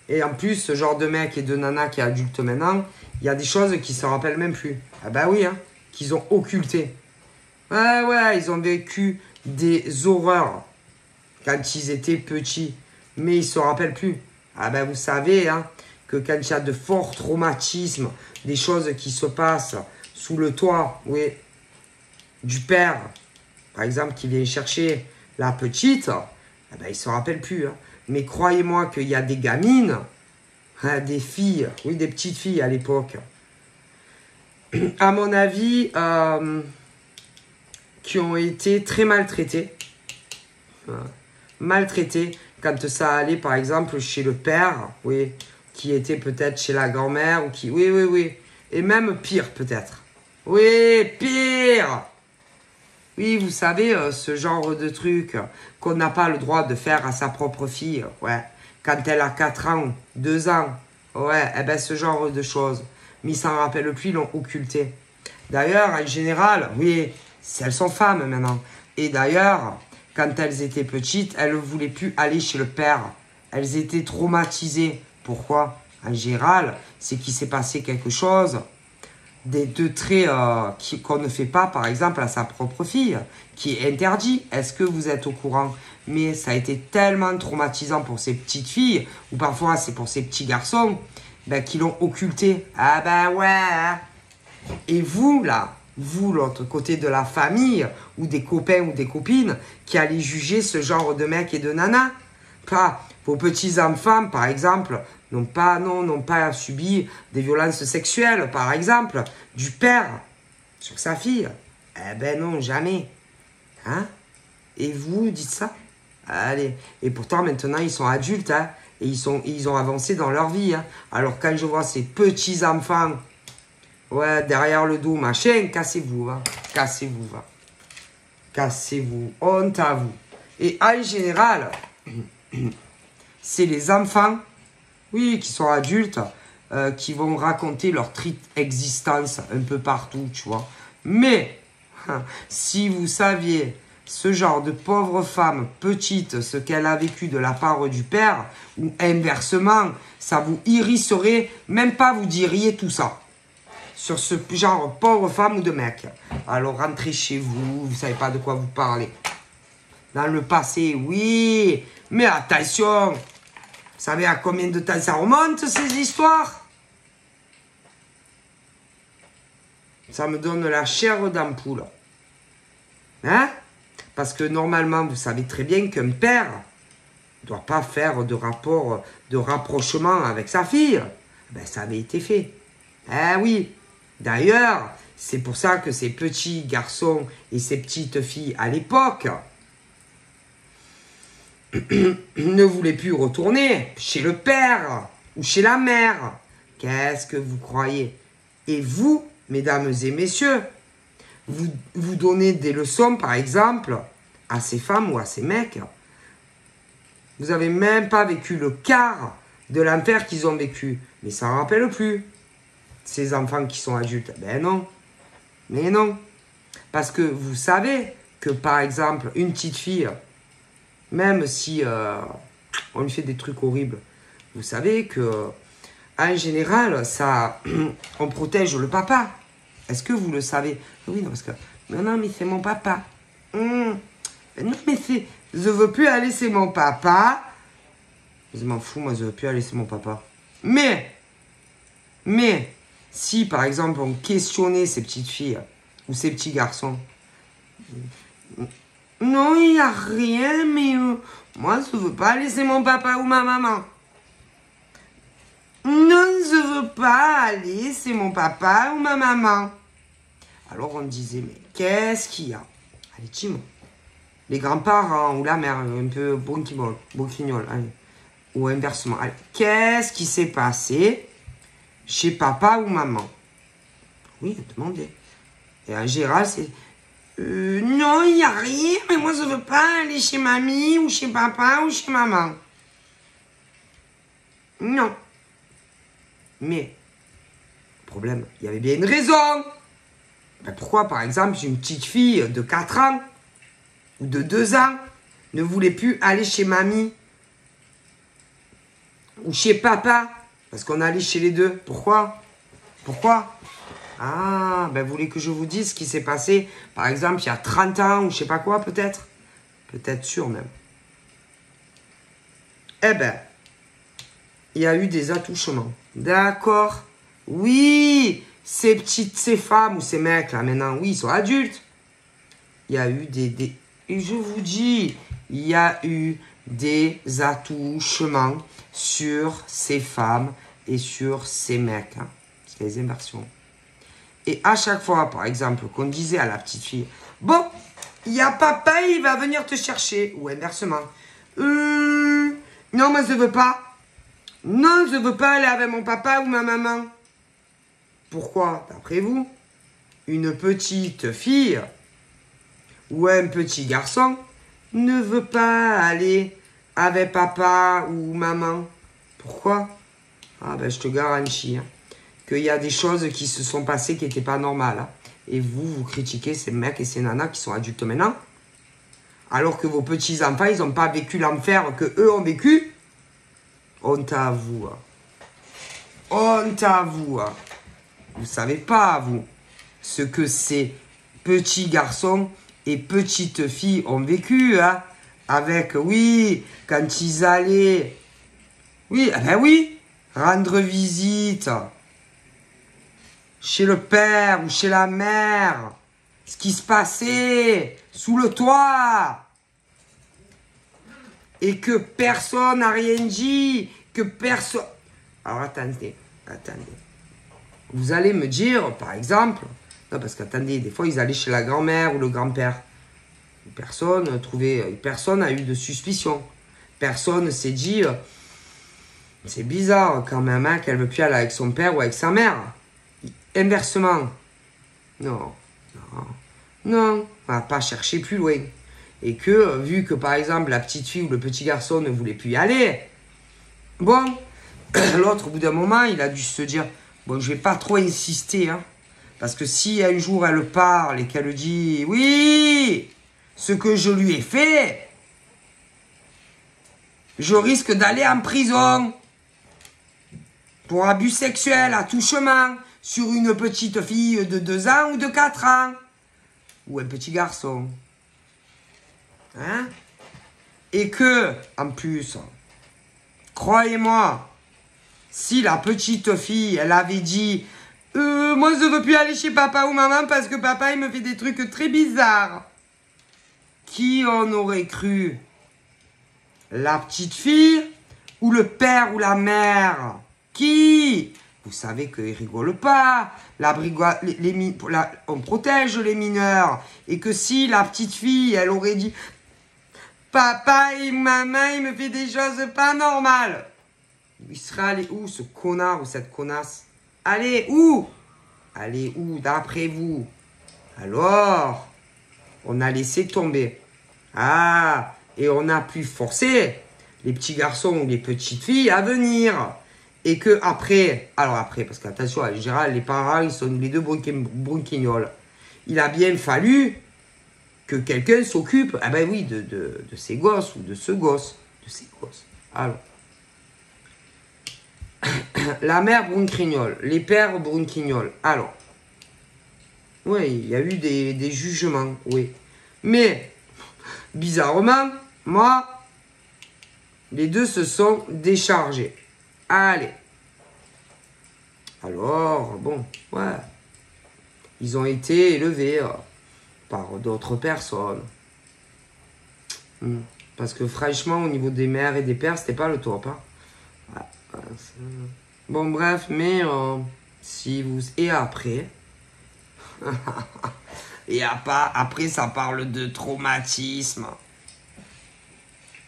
Et en plus, ce genre de mec et de nana qui est adulte maintenant, il y a des choses qui ne se rappellent même plus. Ah bah oui, hein, qu'ils ont occultées. Ouais, ils ont vécu des horreurs quand ils étaient petits. Mais ils ne se rappellent plus. Ah ben vous savez, hein, que quand il y a de forts traumatismes, des choses qui se passent sous le toit, oui, du père, par exemple, qui vient chercher la petite, eh ben, il ne se rappelle plus. Hein. Mais croyez-moi qu'il y a des gamines, hein, des filles, oui, des petites filles à l'époque, à mon avis, qui ont été très maltraitées. Maltraitées quand ça allait, par exemple, chez le père, oui, qui était peut-être chez la grand-mère, ou qui... Oui. Et même pire, peut-être. Oui, pire. Oui, vous savez, ce genre de truc qu'on n'a pas le droit de faire à sa propre fille, ouais. Quand elle a 4 ans, 2 ans, ouais, eh ben ce genre de choses. Mais ils s'en rappellent plus, ils l'ont occulté. D'ailleurs, en général, oui, elles sont femmes maintenant. Et d'ailleurs, quand elles étaient petites, elles ne voulaient plus aller chez le père. Elles étaient traumatisées. Pourquoi? En général, c'est qu'il s'est passé quelque chose de très qu'on ne fait pas, par exemple, à sa propre fille, qui est interdit. Est-ce que vous êtes au courant? Mais ça a été tellement traumatisant pour ces petites filles, ou parfois c'est pour ces petits garçons, ben, qui l'ont occulté. Ah ben ouais. Et vous, là, vous, l'autre côté de la famille, ou des copains ou des copines, qui allez juger ce genre de mec et de nana. Pas vos petits-enfants, par exemple, n'ont pas subi des violences sexuelles, par exemple, du père sur sa fille. Eh ben non, jamais. Hein? Et vous dites ça? Allez. Et pourtant, maintenant, ils sont adultes, hein? Et ils ont avancé dans leur vie. Hein? Alors, quand je vois ces petits-enfants, ouais, derrière le dos, machin, cassez-vous, va. Cassez-vous, va. Cassez-vous. Honte à vous. Et en général, c'est les enfants, oui, qui sont adultes, qui vont raconter leur triste existence un peu partout, tu vois. Mais, si vous saviez ce genre de pauvre femme petite, ce qu'elle a vécu de la part du père, ou inversement, ça vous hérisserait, même pas vous diriez tout ça. Sur ce genre pauvre femme ou de mec. Alors rentrez chez vous, vous savez pas de quoi vous parlez. Dans le passé, oui, mais attention, vous savez à combien de temps ça remonte ces histoires? Ça me donne la chair d'ampoule. Hein? Parce que normalement, vous savez très bien qu'un père ne doit pas faire de rapport, de rapprochement avec sa fille. Ben, ça avait été fait. Eh oui. D'ailleurs, c'est pour ça que ces petits garçons et ces petites filles à l'époque ne voulaient plus retourner chez le père ou chez la mère. Qu'est-ce que vous croyez? Et vous, mesdames et messieurs, vous donnez des leçons, par exemple, à ces femmes ou à ces mecs. Vous n'avez même pas vécu le quart de l'enfer qu'ils ont vécu. Mais ça ne rappelle plus. Ces enfants qui sont adultes. Ben non. Mais non. Parce que vous savez que, par exemple, une petite fille, même si on lui fait des trucs horribles, vous savez que, en général, ça, on protège le papa. Est-ce que vous le savez? Oui, non, parce que, non, mais c'est mon papa. Non, mais c'est, je veux plus aller, c'est mon papa. Je m'en fous, moi, je veux plus aller, c'est mon papa. Mais, si, par exemple, on questionnait ces petites filles ou ces petits garçons, non, il n'y a rien, mais moi, je ne veux pas laisser mon papa ou ma maman. Non, je ne veux pas aller, c'est mon papa ou ma maman. Alors, on disait, mais qu'est-ce qu'il y a? Allez, dis-moi. Les grands-parents ou la mère, un peu boquignol, allez. Ou inversement. Allez, qu'est-ce qui s'est passé chez papa ou maman? Oui, demandez. Et en général, c'est... non, il n'y a rien, mais moi, je ne veux pas aller chez mamie ou chez papa ou chez maman. Non. Mais, problème, il y avait bien une raison. Ben pourquoi, par exemple, une petite fille de 4 ans ou de 2 ans ne voulait plus aller chez mamie ou chez papa? Parce qu'on allait chez les deux. Pourquoi? Pourquoi? Ah, ben vous voulez que je vous dise ce qui s'est passé, par exemple, il y a 30 ans ou je sais pas quoi, peut-être? Peut-être sûr même. Eh ben, il y a eu des attouchements. D'accord? Oui, ces femmes ou ces mecs là maintenant, oui, ils sont adultes. Il y a eu et je vous dis, il y a eu des attouchements sur ces femmes et sur ces mecs. Hein. C'est les inversions. Et à chaque fois, par exemple, qu'on disait à la petite fille, bon, il y a papa, il va venir te chercher. Ou inversement. Non, moi je veux pas. Non, je veux pas aller avec mon papa ou ma maman. Pourquoi, d'après vous, une petite fille ou un petit garçon ne veut pas aller avec papa ou maman? Pourquoi? Ah ben je te garantis qu'il y a des choses qui se sont passées qui n'étaient pas normales. Hein. Et vous critiquez ces mecs et ces nanas qui sont adultes maintenant. Alors que vos petits-enfants, ils n'ont pas vécu l'enfer que eux ont vécu. Honte à vous. Hein. Honte à vous. Hein. Vous ne savez pas, vous, ce que ces petits garçons et petites filles ont vécu, hein, avec, oui, quand ils allaient, oui, eh ben oui, rendre visite chez le père ou chez la mère, ce qui se passait sous le toit, et que personne n'a rien dit, que personne... Alors attendez. Vous allez me dire, par exemple, non parce qu'attendez, des fois ils allaient chez la grand-mère ou le grand-père. Personne n'a eu de suspicion. Personne s'est dit, c'est bizarre quand même hein, qu'elle veut plus aller avec son père ou avec sa mère. Inversement. Non, on va pas chercher plus loin. Et que, vu que par exemple la petite fille ou le petit garçon ne voulait plus y aller, bon, l'autre au bout d'un moment, il a dû se dire, bon, je vais pas trop insister, hein, parce que si un jour elle parle et qu'elle dit, oui, ce que je lui ai fait, je risque d'aller en prison pour abus sexuel, attouchement, sur une petite fille de 2 ans ou de 4 ans, ou un petit garçon. Hein? Et que, en plus, croyez-moi, si la petite fille, elle avait dit moi je veux plus aller chez papa ou maman parce que papa il me fait des trucs très bizarres. Qui en aurait cru? La petite fille ou le père ou la mère? Qui? Vous savez qu'ils rigolent pas. On protège les mineurs. Et que si la petite fille, elle aurait dit papa et maman, il me fait des choses pas normales. Il serait allé où ce connard ou cette connasse? Allez où? Allez où d'après vous? Alors, on a laissé tomber. Ah, et on a pu forcer les petits garçons ou les petites filles à venir. Et que après, parce qu'attention, en général, les parents, ils sont les deux bronquignoles. Il a bien fallu que quelqu'un s'occupe, ah ben oui, de ces gosses ou de ce gosse. De ces gosses. Alors. La mère bronquignole, les pères bronquignoles. Alors, oui, il y a eu des jugements, oui. Mais, bizarrement, moi, les deux se sont déchargés. Allez. Alors, bon, ouais. Ils ont été élevés par d'autres personnes. Parce que franchement, au niveau des mères et des pères, c'était pas le top. Hein. Ouais, bon, bref, mais si vous... Et après... et après, ça parle de traumatisme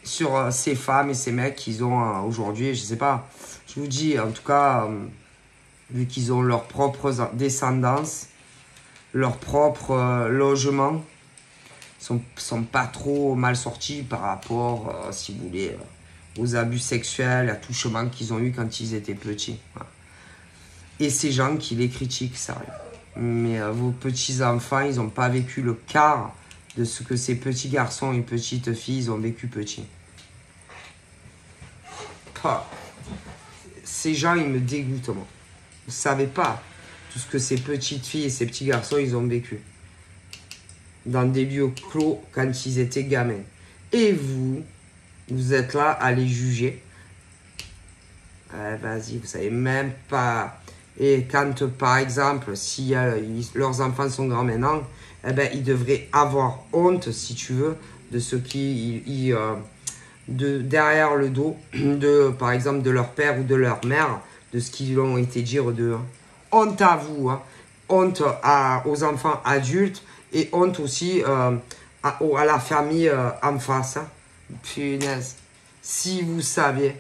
sur ces femmes et ces mecs qu'ils ont aujourd'hui. Je sais pas. Je vous dis, en tout cas, vu qu'ils ont leur propre descendance, leur propre logement. Ils sont pas trop mal sortis par rapport, si vous voulez, aux abus sexuels, attouchements qu'ils ont eu quand ils étaient petits. Voilà. Et ces gens qui les critiquent, sérieux. Mais vos petits-enfants, ils n'ont pas vécu le quart de ce que ces petits garçons et petites filles ont vécu petits. Ces gens, ils me dégoûtent, moi. Vous ne savez pas tout ce que ces petites filles et ces petits garçons, ils ont vécu. Dans des lieux clos quand ils étaient gamins. Et vous êtes là à les juger. Vas-y, vous savez même pas. Et quand, par exemple, si leurs enfants sont grands maintenant, eh ben, ils devraient avoir honte, si tu veux, de ce qui... derrière le dos, par exemple, de leur père ou de leur mère, de ce qu'ils ont été dire d'eux. Honte à vous, hein. Honte aux enfants adultes et honte aussi à la famille en face. Hein. Punaise, si vous saviez,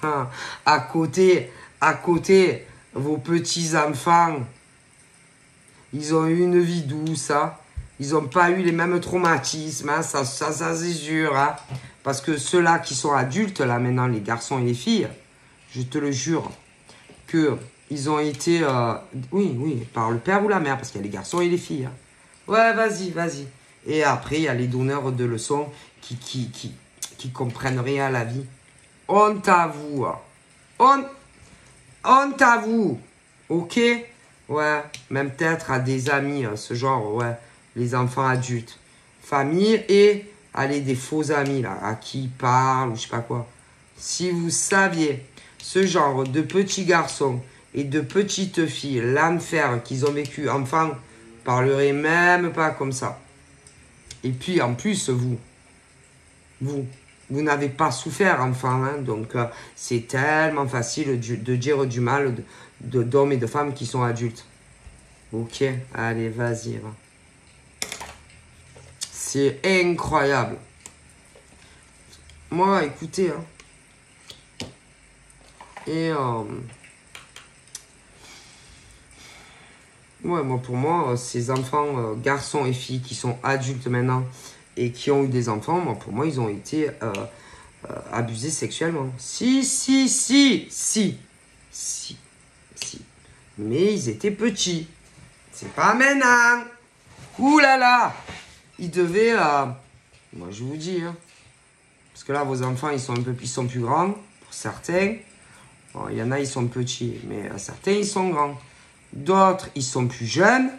hein, à côté, vos petits-enfants, ils ont eu une vie douce, hein. Ils n'ont pas eu les mêmes traumatismes, hein. Ça c'est sûr. Hein. Parce que ceux-là qui sont adultes, là maintenant, les garçons et les filles, je te le jure, qu'ils ont été, oui, par le père ou la mère, parce qu'il y a les garçons et les filles. Hein. Ouais, vas-y. Et après, il y a les donneurs de leçons qui comprennent rien à la vie. Honte à vous. Hein. Honte à vous. Ok? Ouais, même peut-être à des amis, ce genre, ouais, les enfants adultes. Famille et... Allez, des faux amis, là, à qui ils parlent, ou je sais pas quoi. Si vous saviez ce genre de petits garçons et de petites filles, l'enfer qu'ils ont vécu, enfant, parlerait même pas comme ça. Et puis, en plus, vous n'avez pas souffert, enfant, hein, donc c'est tellement facile de dire du mal d'hommes et de femmes qui sont adultes. Ok, allez, vas-y, va. C'est incroyable. Moi, écoutez, hein. Et ouais, pour moi, ces enfants, garçons et filles qui sont adultes maintenant et qui ont eu des enfants, pour moi, ils ont été abusés sexuellement. Si. Mais ils étaient petits. C'est pas maintenant. Ouh là là. Ils devaient, moi je vous dis, hein, parce que là vos enfants ils sont plus grands, pour certains, bon, il y en a ils sont petits, mais certains ils sont grands, d'autres ils sont plus jeunes,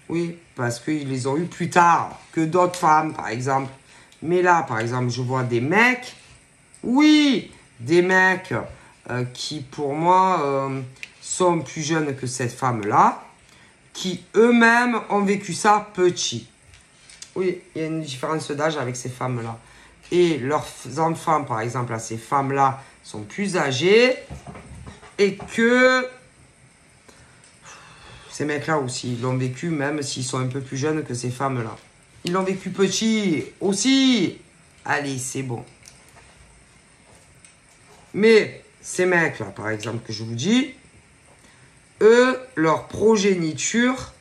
oui, parce qu'ils les ont eu plus tard que d'autres femmes par exemple, mais là par exemple je vois des mecs, oui, des mecs qui pour moi sont plus jeunes que cette femme là, qui eux-mêmes ont vécu ça petit. Oui, il y a une différence d'âge avec ces femmes-là. Et leurs enfants, par exemple, à ces femmes-là, sont plus âgés. Et que ces mecs-là aussi, ils l'ont vécu même s'ils sont un peu plus jeunes que ces femmes-là. Ils l'ont vécu petit aussi. Allez, c'est bon. Mais ces mecs-là, par exemple, que je vous dis, eux, leur progéniture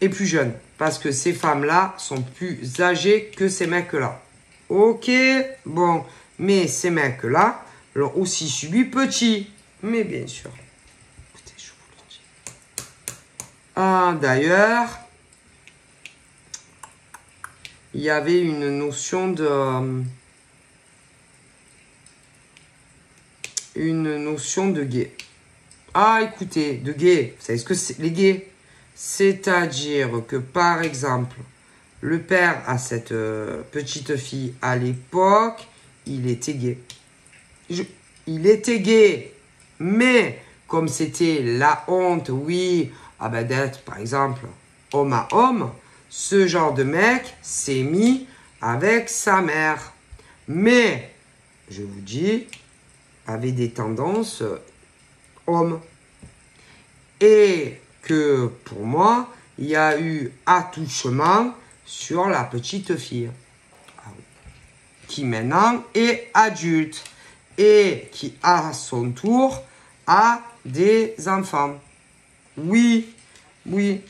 est plus jeune. Parce que ces femmes-là sont plus âgées que ces mecs-là. Ok, bon. Mais ces mecs-là l'ont aussi subi petit. Mais bien sûr. Écoutez, je vous le dis. Ah, d'ailleurs, il y avait une notion de... gay. Ah, écoutez, de gay. Vous savez ce que c'est, les gays? C'est-à-dire que, par exemple, le père à cette petite fille, à l'époque, il était gay. Il était gay. Mais, comme c'était la honte, oui, d'être, par exemple, homme à homme, ce genre de mec s'est mis avec sa mère. Mais, je vous dis, avait des tendances hommes. Et que pour moi, il y a eu attouchement sur la petite fille. Qui maintenant est adulte. Et qui à son tour a des enfants. Oui, oui.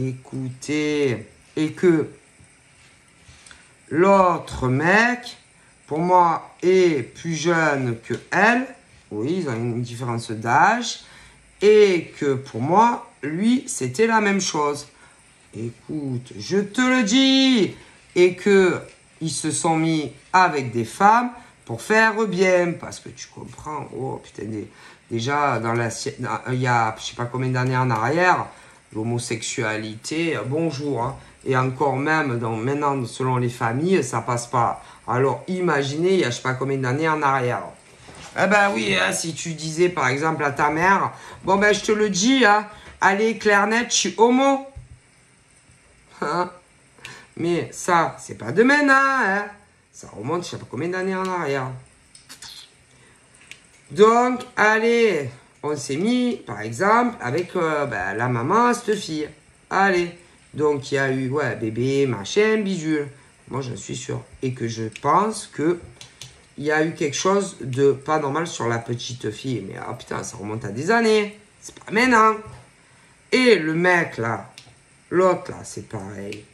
Écoutez, et que l'autre mec, pour moi, est plus jeune que elle. Oui, ils ont une différence d'âge. Et que pour moi, lui, c'était la même chose. Écoute, je te le dis. Et que ils se sont mis avec des femmes pour faire bien. Parce que tu comprends. Oh putain, déjà, il y a je sais pas combien d'années en arrière, l'homosexualité, bonjour. Hein. Et encore même, maintenant, selon les familles, ça passe pas. Alors imaginez, il y a je sais pas combien d'années en arrière. Eh ben oui, hein, si tu disais par exemple à ta mère, bon ben je te le dis, hein, allez, clair net, je suis homo. Hein? Mais ça, c'est pas de maintenant, hein. Ça remonte, je sais pas combien d'années en arrière. Donc, allez, on s'est mis, par exemple, avec la maman à cette fille. Allez. Donc, il y a eu, ouais, bébé, machin, bisule. Moi, je suis sûr. Et que je pense que il y a eu quelque chose de pas normal sur la petite fille. Mais, ah putain, ça remonte à des années. C'est pas maintenant. Et le mec, là, l'autre, là, c'est pareil.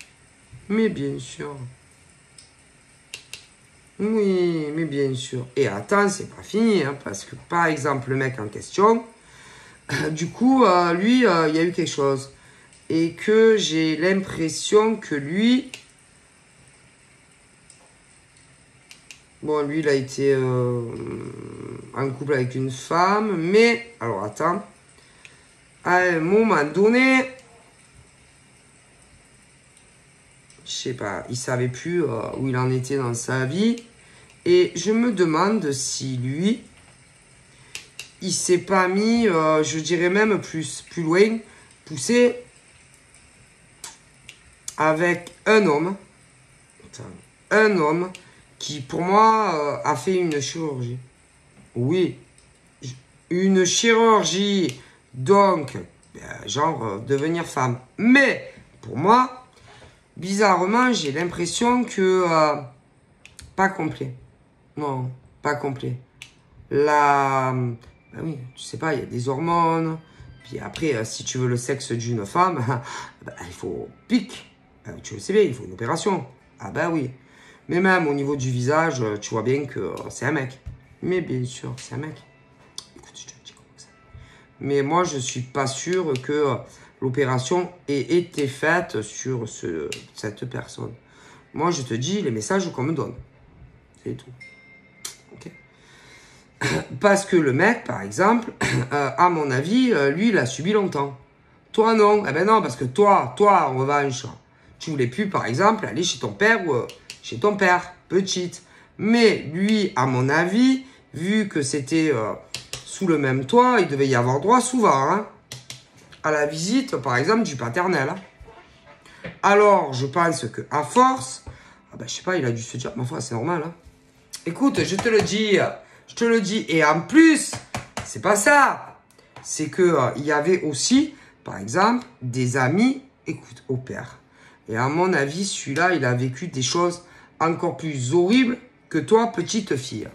Mais bien sûr. Oui, mais bien sûr. Et attends, c'est pas fini, hein, parce que, par exemple, le mec en question, du coup, lui, il y a eu quelque chose. Et que j'ai l'impression que lui... Bon, lui, il a été en couple avec une femme, mais... Alors, attends. À un moment donné... Je sais pas, il savait plus où il en était dans sa vie. Et je me demande si lui, il s'est pas mis, je dirais même plus loin, poussé avec un homme. Un homme qui, pour moi, a fait une chirurgie. Oui, une chirurgie, donc, genre, devenir femme. Mais, pour moi, bizarrement, j'ai l'impression que... pas complet. Non, pas complet. Ben oui, tu sais pas, il y a des hormones. Puis après, si tu veux le sexe d'une femme, ben, il faut pic. Tu le sais bien, il faut une opération. Ah ben oui. Mais même au niveau du visage, tu vois bien que c'est un mec. Mais bien sûr, c'est un mec. Écoute, je te le dis comme ça. Mais moi, je suis pas sûr que l'opération ait été faite sur cette personne. Moi, je te dis les messages qu'on me donne. C'est tout. Ok. Parce que le mec, par exemple, à mon avis, lui, il a subi longtemps. Toi, non. Eh ben non, parce que toi, en revanche, tu voulais plus, par exemple, aller chez ton père ou chez ton père, petite. Mais lui, à mon avis, vu que c'était sous le même toit, il devait y avoir droit souvent hein, à la visite, par exemple, du paternel. Hein. Alors, je pense que à force, je sais pas, il a dû se dire, ma foi, c'est normal. Hein. Écoute, je te le dis, et en plus, c'est pas ça. C'est que il y avait aussi, par exemple, des amis, écoute, au père. Et à mon avis, celui-là, il a vécu des choses encore plus horribles que toi, petite fille.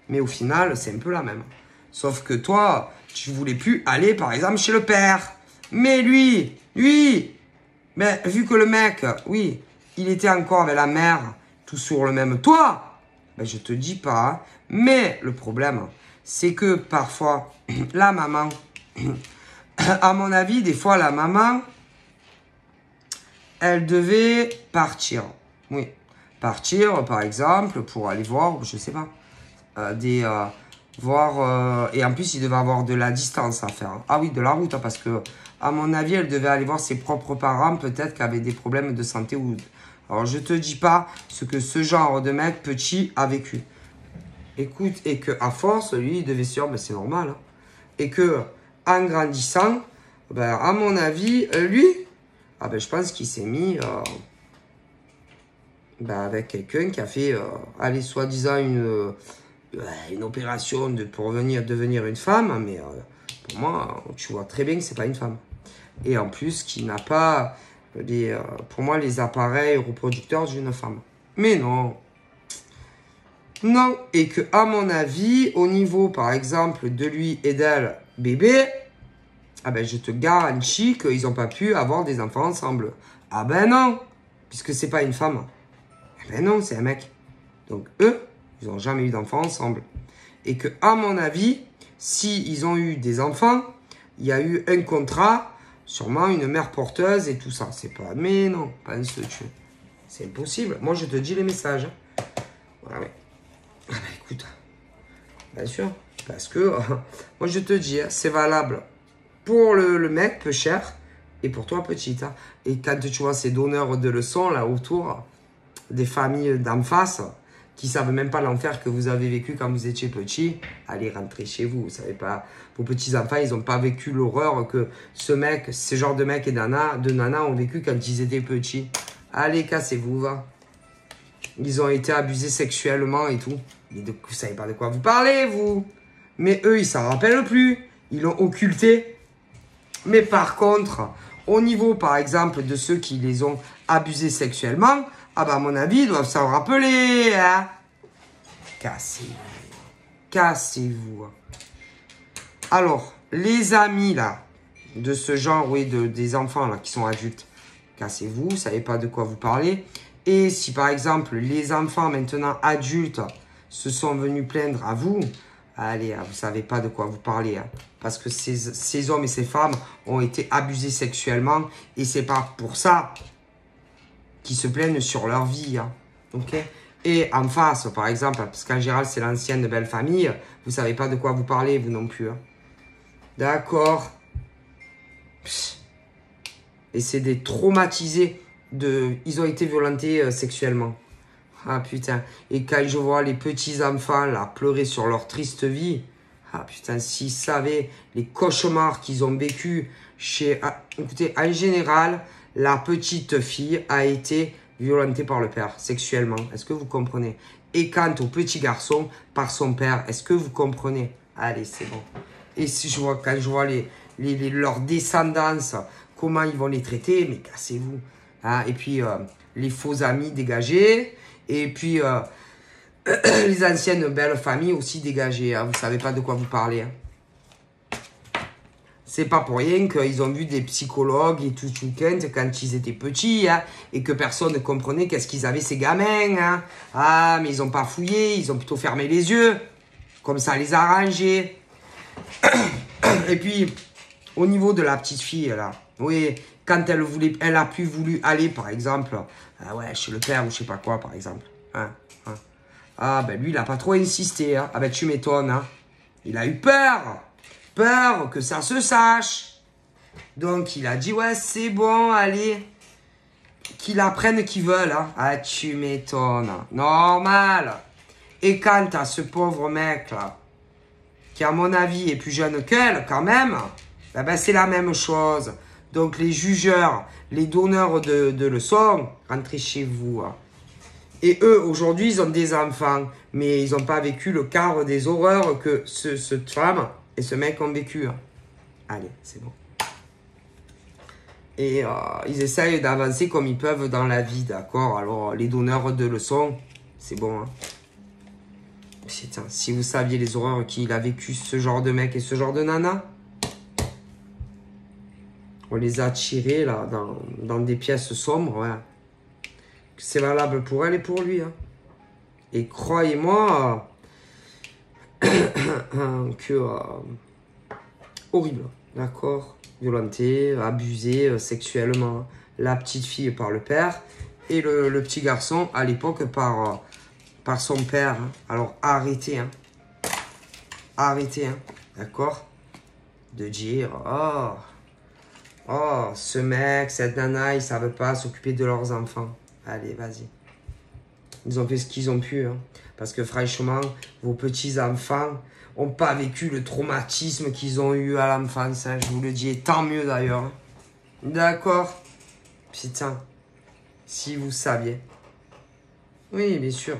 Mais au final, c'est un peu la même. Sauf que toi, tu voulais plus aller, par exemple, chez le père. Mais lui, mais vu que le mec, oui, il était encore avec la mère, tout sur le même toit, ben je te dis pas. Hein. Mais le problème, c'est que parfois, la maman, à mon avis, des fois, la maman, elle devait partir. Oui, partir, par exemple, pour aller voir, je sais pas, voir... et en plus, il devait avoir de la distance à faire. Ah oui, de la route, hein, parce que, à mon avis, elle devait aller voir ses propres parents, peut-être qui avaient des problèmes de santé. Alors, je te dis pas ce que ce genre de mec petit a vécu. Écoute, et que à force, lui, il devait se dire, ben, c'est normal. Hein. Et que, en grandissant, ben, à mon avis, lui, je pense qu'il s'est mis avec quelqu'un qui a fait, allez, soi-disant une opération pour devenir une femme, mais pour moi, tu vois très bien que c'est pas une femme. Et en plus, qui n'a pas, pour moi, les appareils reproducteurs d'une femme. Mais non. Non. Et que, à mon avis, au niveau, par exemple, de lui et d'elle, bébé, ah ben je te garantis qu'ils n'ont pas pu avoir des enfants ensemble. Ah ben non, puisque c'est pas une femme. Eh ben non, c'est un mec. Donc eux, ils n'ont jamais eu d'enfants ensemble. Et que, à mon avis, si ils ont eu des enfants, il y a eu un contrat, sûrement une mère porteuse et tout ça. C'est pas, mais non, pas un secret. C'est impossible. Moi, je te dis les messages. Voilà, ouais. Ah ben écoute, bien sûr, parce que moi je te dis, c'est valable pour le mec peu cher et pour toi petite. Hein. Et quand tu vois ces donneurs de leçons là autour, des familles d'en face qui savent même pas l'enfer que vous avez vécu quand vous étiez petit, allez rentrer chez vous. Vous savez pas, vos petits enfants, ils n'ont pas vécu l'horreur que ce genre de mecs et de nana ont vécu quand ils étaient petits. Allez, cassez-vous, va. Ils ont été abusés sexuellement et tout. Mais vous savez pas de quoi vous parlez, vous. Mais eux, ils s'en rappellent plus. Ils l'ont occulté. Mais par contre, au niveau, par exemple, de ceux qui les ont abusés sexuellement, ah bah à mon avis, ils doivent s'en rappeler. Hein. Cassez-vous. Cassez-vous. Alors, les amis, là, de ce genre, oui, des enfants, là, qui sont adultes, cassez-vous, vous savez pas de quoi vous parlez. Et si, par exemple, les enfants, maintenant adultes, se sont venus plaindre à vous, allez, vous savez pas de quoi vous parlez. Hein, parce que ces hommes et ces femmes ont été abusés sexuellement. Et c'est pas pour ça qu'ils se plaignent sur leur vie. Hein, ok? Et en face, par exemple, parce qu'en général, c'est l'ancienne belle famille, vous savez pas de quoi vous parlez, vous non plus. Hein. D'accord? Et c'est des traumatisés. Ils ont été violentés sexuellement. Ah putain. Et quand je vois les petits enfants là pleurer sur leur triste vie. Ah putain, s'ils savaient les cauchemars qu'ils ont vécu chez... Ah, écoutez, en général, la petite fille a été violentée par le père sexuellement. Est-ce que vous comprenez? Et quant au petit garçon, par son père. Est-ce que vous comprenez? Allez, c'est bon. Et si quand je vois leurs descendances, comment ils vont les traiter, mais cassez-vous. Hein? Et puis, les faux amis dégagés. Et puis, les anciennes belles familles aussi dégagées. Hein? Vous savez pas de quoi vous parlez. Hein? C'est pas pour rien qu'ils ont vu des psychologues et tout week-end quand ils étaient petits. Hein? Et que personne ne comprenait qu'est-ce qu'ils avaient ces gamins. Hein? Ah, mais ils ont pas fouillé. Ils ont plutôt fermé les yeux. Comme ça les a arrangés. Et puis, au niveau de la petite fille, là. Oui, quand elle a plus voulu aller, par exemple, ouais, chez le père ou je sais pas quoi, par exemple. Hein, hein. Ah, ben lui, il a pas trop insisté. Hein. Ah, ben tu m'étonnes. Hein. Il a eu peur. Peur que ça se sache. Donc, il a dit, ouais, c'est bon, allez. Qu'ils apprennent qu'ils veulent. Hein. Ah, tu m'étonnes. Normal. Et quant à ce pauvre mec, là, qui, à mon avis, est plus jeune qu'elle, quand même, ben, c'est la même chose. Donc, les jugeurs, les donneurs de leçons, rentrez chez vous. Hein. Et eux, aujourd'hui, ils ont des enfants. Mais ils n'ont pas vécu le quart des horreurs que cette femme et ce mec ont vécu. Hein. Allez, c'est bon. Et ils essayent d'avancer comme ils peuvent dans la vie, d'accord? Alors, les donneurs de leçons, c'est bon. Hein. Putain, si vous saviez les horreurs qu'il a vécu, ce genre de mec et ce genre de nana. On les a tirés là, dans des pièces sombres. Ouais. C'est valable pour elle et pour lui. Hein. Et croyez-moi que... horrible. D'accord? Violenté, abusé sexuellement. La petite fille par le père. Et le petit garçon, à l'époque, par son père. Hein. Alors, arrêtez. Hein. Arrêtez. Hein. D'accord? De dire... Oh, ce mec, cette nana, ils savent pas s'occuper de leurs enfants. Allez, vas-y. Ils ont fait ce qu'ils ont pu. Hein. Parce que franchement, vos petits-enfants n'ont pas vécu le traumatisme qu'ils ont eu à l'enfance. Hein, je vous le dis. Et tant mieux d'ailleurs. Hein. D'accord? Putain. Si vous saviez. Oui, bien sûr.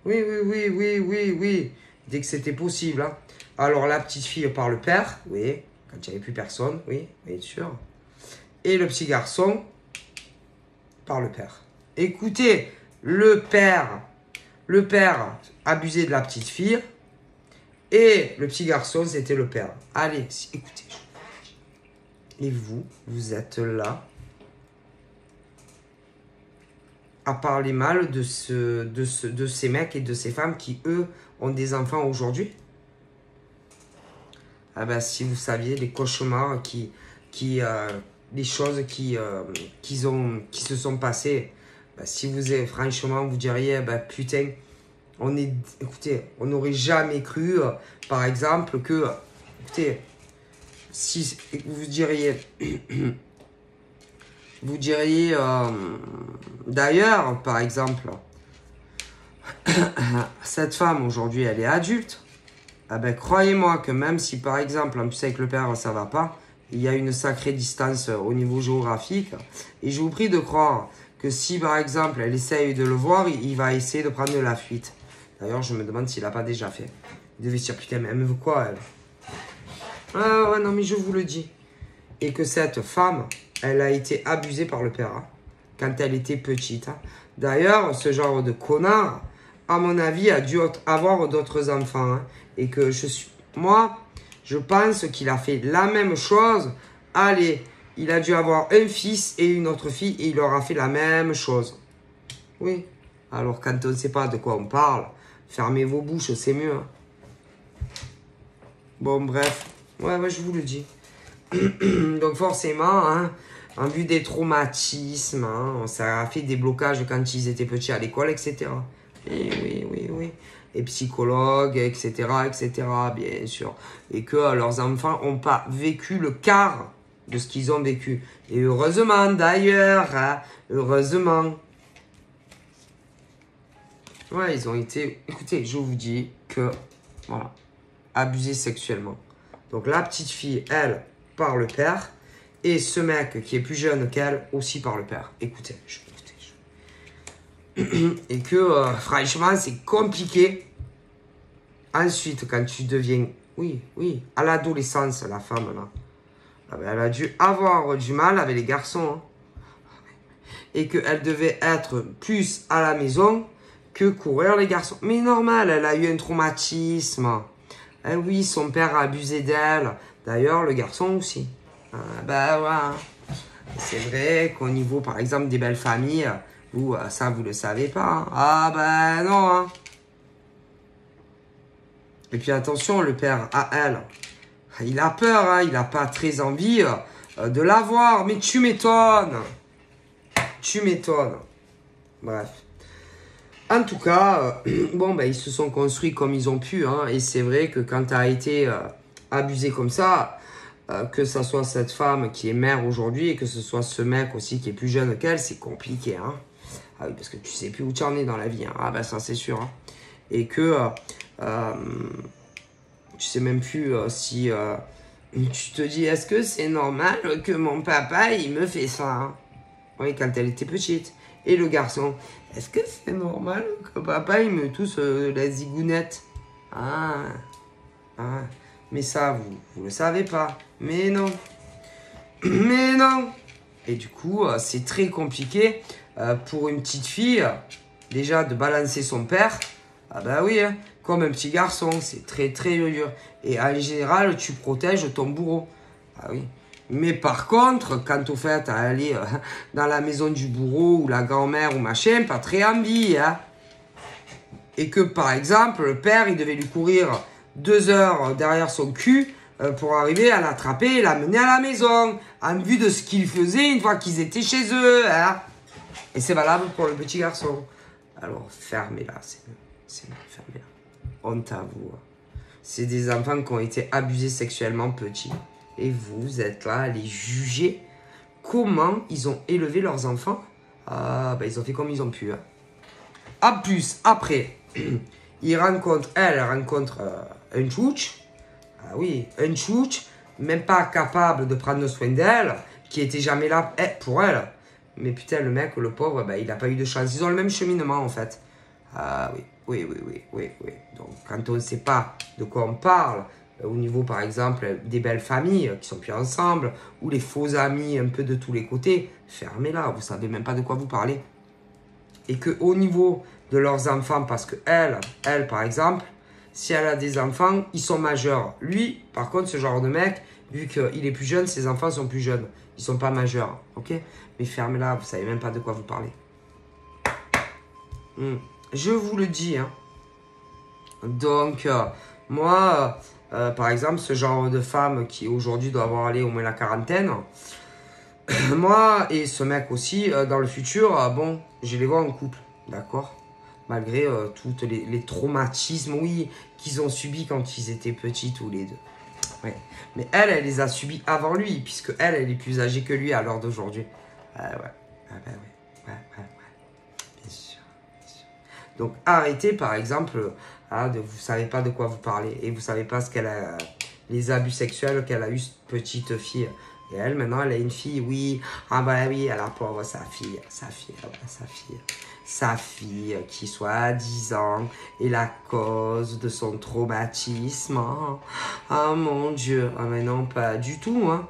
Oui. Dès que c'était possible. Hein. Alors, la petite fille par le père. Oui. Quand il n'y avait plus personne, oui, bien sûr. Et le petit garçon par le père. Écoutez, le père abusait de la petite fille et le petit garçon, c'était le père. Allez, écoutez. Et vous, vous êtes là à parler mal de ces mecs et de ces femmes qui, eux, ont des enfants aujourd'hui. Ah ben, si vous saviez les cauchemars les choses qui se sont passées, ben, si vous êtes, franchement, vous diriez, ben, putain, écoutez, on n'aurait jamais cru, par exemple, que, écoutez, si vous diriez, d'ailleurs, par exemple, cette femme aujourd'hui, elle est adulte. Ah ben, croyez-moi que même si, par exemple, en plus avec le père, ça va pas, il y a une sacrée distance au niveau géographique. Et je vous prie de croire que si, par exemple, elle essaye de le voir, il va essayer de prendre la fuite. D'ailleurs, je me demande s'il n'a pas déjà fait. Il devait se dire, putain, mais elle me veut quoi, elle? Ah ouais, non, mais je vous le dis. Et que cette femme, elle a été abusée par le père, hein, quand elle était petite. Hein. D'ailleurs, ce genre de connard, à mon avis, a dû avoir d'autres enfants. Hein, et que moi, je pense qu'il a fait la même chose. Allez, il a dû avoir un fils et une autre fille et il leur a fait la même chose. Oui. Alors, quand on ne sait pas de quoi on parle, fermez vos bouches, c'est mieux. Hein. Bon, bref. Ouais, je vous le dis. Donc, forcément, hein, en vue des traumatismes, hein, ça a fait des blocages quand ils étaient petits à l'école, etc. Et oui. Et psychologues, etc., bien sûr. Et que leurs enfants n'ont pas vécu le quart de ce qu'ils ont vécu. Et heureusement, d'ailleurs, hein, heureusement. Ouais, ils ont été, écoutez, je vous dis que, voilà, abusés sexuellement. Donc la petite fille, elle, par le père. Et ce mec qui est plus jeune qu'elle, aussi par le père. Écoutez. Et que, franchement, c'est compliqué. Ensuite, quand tu deviens, oui, à l'adolescence, la femme, là, elle a dû avoir du mal avec les garçons. Hein. Et qu'elle devait être plus à la maison que courir les garçons. Mais normal, elle a eu un traumatisme. Eh oui, son père a abusé d'elle. D'ailleurs, le garçon aussi. Ouais. C'est vrai qu'au niveau, par exemple, des belles familles, ça, vous le savez pas. Hein. Ah, ben non. Hein. Et puis attention, le père, à elle, il a peur, hein, il n'a pas très envie de la voir. Mais tu m'étonnes. Bref. En tout cas, ils se sont construits comme ils ont pu. Hein, et c'est vrai que quand tu as été abusé comme ça, que ce soit cette femme qui est mère aujourd'hui et que ce soit ce mec aussi qui est plus jeune qu'elle, c'est compliqué. Hein. Ah oui, parce que tu sais plus où tu en es dans la vie. Hein. Ah ben ça, c'est sûr. Hein. Et que tu sais même plus si tu te dis, est-ce que c'est normal que mon papa, il me fait ça? Hein. Oui, quand elle était petite. Et le garçon, est-ce que c'est normal que papa, il me touche la zigounette? Mais ça, vous le savez pas. Mais non. Et du coup, c'est très compliqué pour une petite fille, déjà, de balancer son père. Ah bah oui, hein, comme un petit garçon, c'est très très dur. Et en général, tu protèges ton bourreau. Ah oui. Mais par contre, quand au fait à aller dans la maison du bourreau ou la grand-mère ou machin, pas très envie. Hein. Et que par exemple, le père, il devait lui courir 2 heures derrière son cul pour arriver à l'attraper et l'amener à la maison, en vue de ce qu'il faisait une fois qu'ils étaient chez eux. Hein. Et c'est valable pour le petit garçon. Alors fermez-la, fermez-la. Honte à vous. C'est des enfants qui ont été abusés sexuellement petits. Et vous êtes là à les juger. Comment ils ont élevé leurs enfants? Ils ont fait comme ils ont pu. Hein. En plus, après, elle rencontre un tchouch. Ah oui, un tchouch, même pas capable de prendre soin d'elle, qui était jamais là pour elle. Mais putain, le mec, le pauvre, il n'a pas eu de chance. Ils ont le même cheminement, en fait. Ah oui. Donc, quand on ne sait pas de quoi on parle, au niveau, par exemple, des belles familles qui sont plus ensemble, ou les faux amis un peu de tous les côtés, fermez-la, vous savez même pas de quoi vous parlez. Et qu'au niveau de leurs enfants, parce que elle, par exemple, si elle a des enfants, ils sont majeurs. Lui, par contre, ce genre de mec, Vu qu'il est plus jeune, ses enfants sont plus jeunes. Ils sont pas majeurs, ok? Mais fermez-la, vous savez même pas de quoi vous parlez. Je vous le dis, hein. Donc, moi, par exemple, ce genre de femme qui aujourd'hui doit avoir allé au moins la quarantaine, moi et ce mec aussi, dans le futur, bon, je les vois en couple, d'accord? Malgré tous les traumatismes, oui, qu'ils ont subis quand ils étaient petits tous les deux. Ouais. Mais elle les a subis avant lui, puisque elle est plus âgée que lui à l'heure d'aujourd'hui. Ouais. Ouais. Bien sûr. Donc arrêtez, par exemple, vous savez pas de quoi vous parlez et vous savez pas ce qu'elle a, les abus sexuels qu'elle a eu cette petite fille. Et elle, maintenant, elle a une fille, oui. Ah bah oui, elle a pauvre sa fille qui soit à 10 ans est la cause de son traumatisme. Ah mon Dieu, ah mais non, pas du tout. Hein.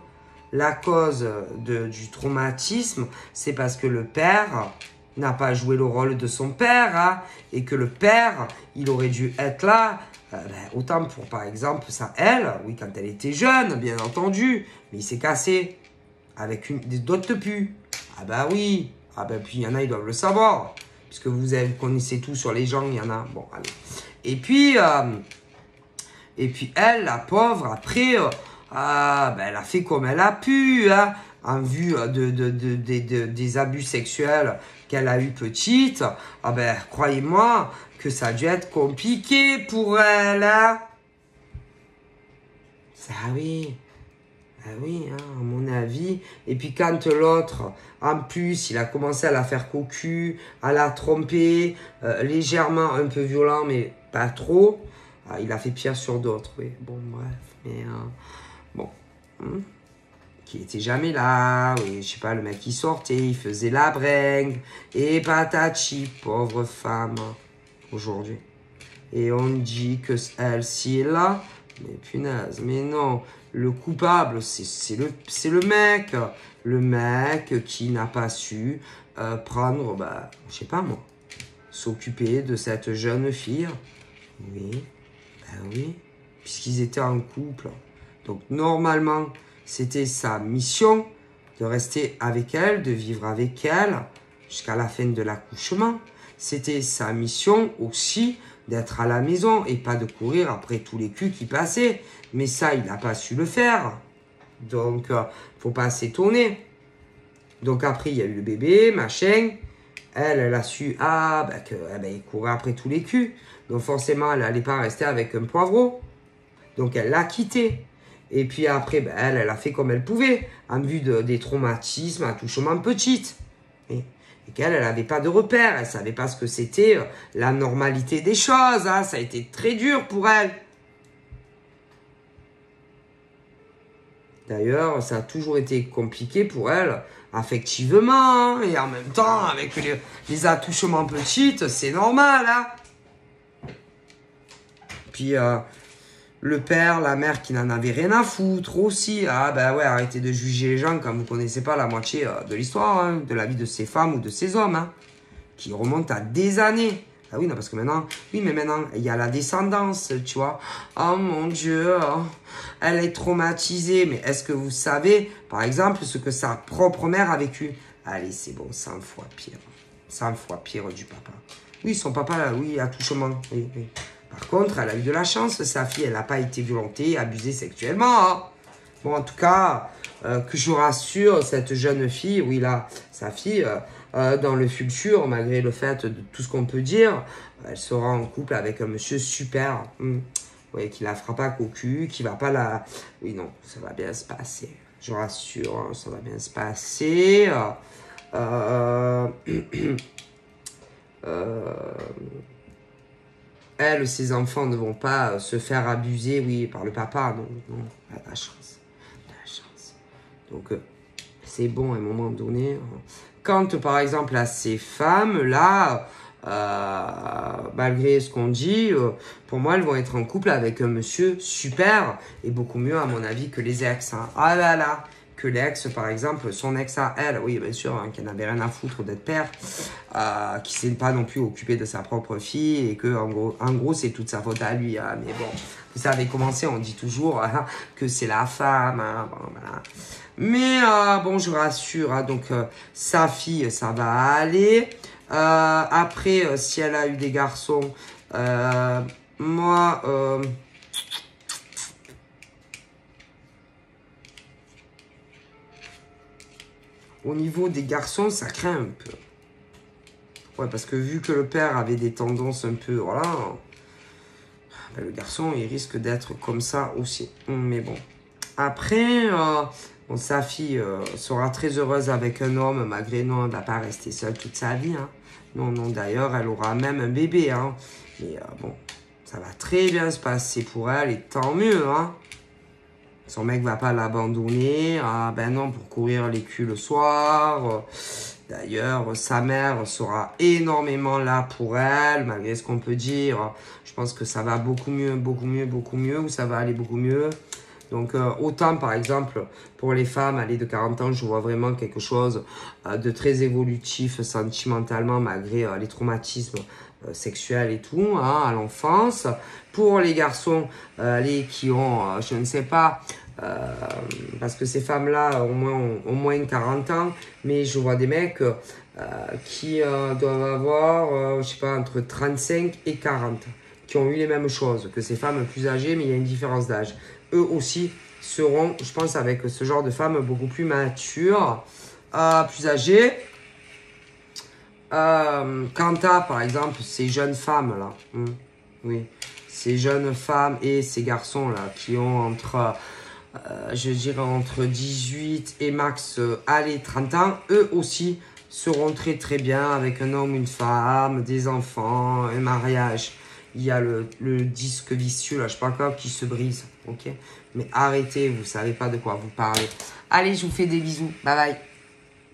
La cause du traumatisme, c'est parce que le père n'a pas joué le rôle de son père, hein, et que le père, il aurait dû être là, autant pour, par exemple, ça, elle, oui, quand elle était jeune, bien entendu, mais il s'est cassé avec d'autres pu. Ah bah oui, ah bah puis il y en a, ils doivent le savoir, puisque vous connaissez tout sur les gens, il y en a, bon, allez. Et puis elle, la pauvre, après, elle a fait comme elle a pu, hein, en vue des abus sexuels qu'elle a eu petite. Ah ben, croyez-moi que ça a dû être compliqué pour elle. Hein. Ah oui, hein, à mon avis. Et puis quand l'autre, en plus, il a commencé à la faire cocu, à la tromper, légèrement un peu violent, mais pas trop. Il a fait pire sur d'autres, oui. Bon, bref, mais bon. Qui était jamais là, oui, je sais pas, le mec qui sortait, il faisait la bringue, et patati, pauvre femme, aujourd'hui. Et on dit que elle-ci est là, mais punaise, mais non, le coupable, c'est le mec qui n'a pas su prendre, je sais pas moi, s'occuper de cette jeune fille, oui, oui, puisqu'ils étaient en couple, donc normalement, c'était sa mission de rester avec elle, de vivre avec elle jusqu'à la fin de l'accouchement. C'était sa mission aussi d'être à la maison et pas de courir après tous les culs qui passaient. Mais ça, il n'a pas su le faire. Donc, faut pas s'étonner. Donc après, il y a eu le bébé, machin. Elle a su, il courait après tous les culs. Donc forcément, elle n'allait pas rester avec un poivreau. Donc elle l'a quitté. Et puis après, elle a fait comme elle pouvait, en vue des traumatismes, attouchement petite. Et qu'elle n'avait pas de repères, elle ne savait pas ce que c'était la normalité des choses. Hein. Ça a été très dur pour elle. D'ailleurs, ça a toujours été compliqué pour elle, affectivement. Hein. Et en même temps, avec les attouchements petites, c'est normal. Hein. Puis... le père, la mère qui n'en avait rien à foutre aussi. Ah ben ouais, arrêtez de juger les gens quand vous ne connaissez pas la moitié de l'histoire, hein, de la vie de ces femmes ou de ces hommes, hein, qui remontent à des années. Ah oui, non, parce que maintenant, oui, mais maintenant, il y a la descendance, tu vois. Oh mon Dieu, elle est traumatisée. Mais est-ce que vous savez, par exemple, ce que sa propre mère a vécu? Allez, c'est bon, 100 fois pire. 100 fois pire du papa. Oui, son papa, là, oui, attouchement, oui. Par contre, elle a eu de la chance, sa fille, elle n'a pas été violentée, abusée sexuellement. Hein. Bon, en tout cas, que je vous rassure, cette jeune fille, oui, là, sa fille, dans le futur, malgré le fait de tout ce qu'on peut dire, elle sera en couple avec un monsieur super, oui, qui la fera pas cocu, qui va pas la... Oui, non, ça va bien se passer. Je vous rassure, hein, ça va bien se passer. Elle, ses enfants ne vont pas se faire abuser, oui, par le papa. Non, elle a de la chance. Donc, c'est bon à un moment donné. Quand, par exemple, à ces femmes-là, malgré ce qu'on dit, pour moi, elles vont être en couple avec un monsieur super et beaucoup mieux, à mon avis, que les ex. Hein. Ah là là, que l'ex, par exemple, son ex à elle, oui, bien sûr, hein, qui n'avait rien à foutre d'être père, qui s'est pas non plus occupé de sa propre fille et que, en gros c'est toute sa faute à lui. Hein, mais bon, vous savez comment c'est, on dit toujours que c'est la femme. Hein, bon, voilà. Mais bon, je rassure, hein, donc sa fille, ça va aller. Après, si elle a eu des garçons, moi... au niveau des garçons, ça craint un peu. Ouais, parce que vu que le père avait des tendances un peu... Voilà. Ben, le garçon, il risque d'être comme ça aussi. Mais bon. Après, bon, sa fille sera très heureuse avec un homme, malgré non, elle ne va pas rester seule toute sa vie. Hein. Non, non, d'ailleurs, elle aura même un bébé. Hein. Mais bon, ça va très bien se passer pour elle et tant mieux. Hein. Son mec va pas l'abandonner. Ah ben non, pour courir les culs le soir. D'ailleurs, sa mère sera énormément là pour elle, malgré ce qu'on peut dire. Je pense que ça va beaucoup mieux, ou ça va aller beaucoup mieux. Donc, autant, par exemple, pour les femmes, aller de 40 ans, je vois vraiment quelque chose de très évolutif sentimentalement, malgré les traumatismes sexuels et tout, hein, à l'enfance. Pour les garçons, les qui ont, je ne sais pas, parce que ces femmes-là ont au moins 40 ans, mais je vois des mecs qui doivent avoir, je sais pas, entre 35 et 40, qui ont eu les mêmes choses que ces femmes plus âgées, mais il y a une différence d'âge. Eux aussi seront, je pense, avec ce genre de femmes beaucoup plus matures, plus âgées. Quant à, par exemple, ces jeunes femmes-là, oui, ces jeunes femmes et ces garçons-là qui ont entre... je dirais entre 18 et max, allez, 30 ans, eux aussi seront très très bien avec un homme, une femme, des enfants, un mariage. Il y a le disque vicieux, là, je sais pas quoi, qui se brise, ok? Mais arrêtez, vous savez pas de quoi vous parlez. Allez, je vous fais des bisous, bye bye.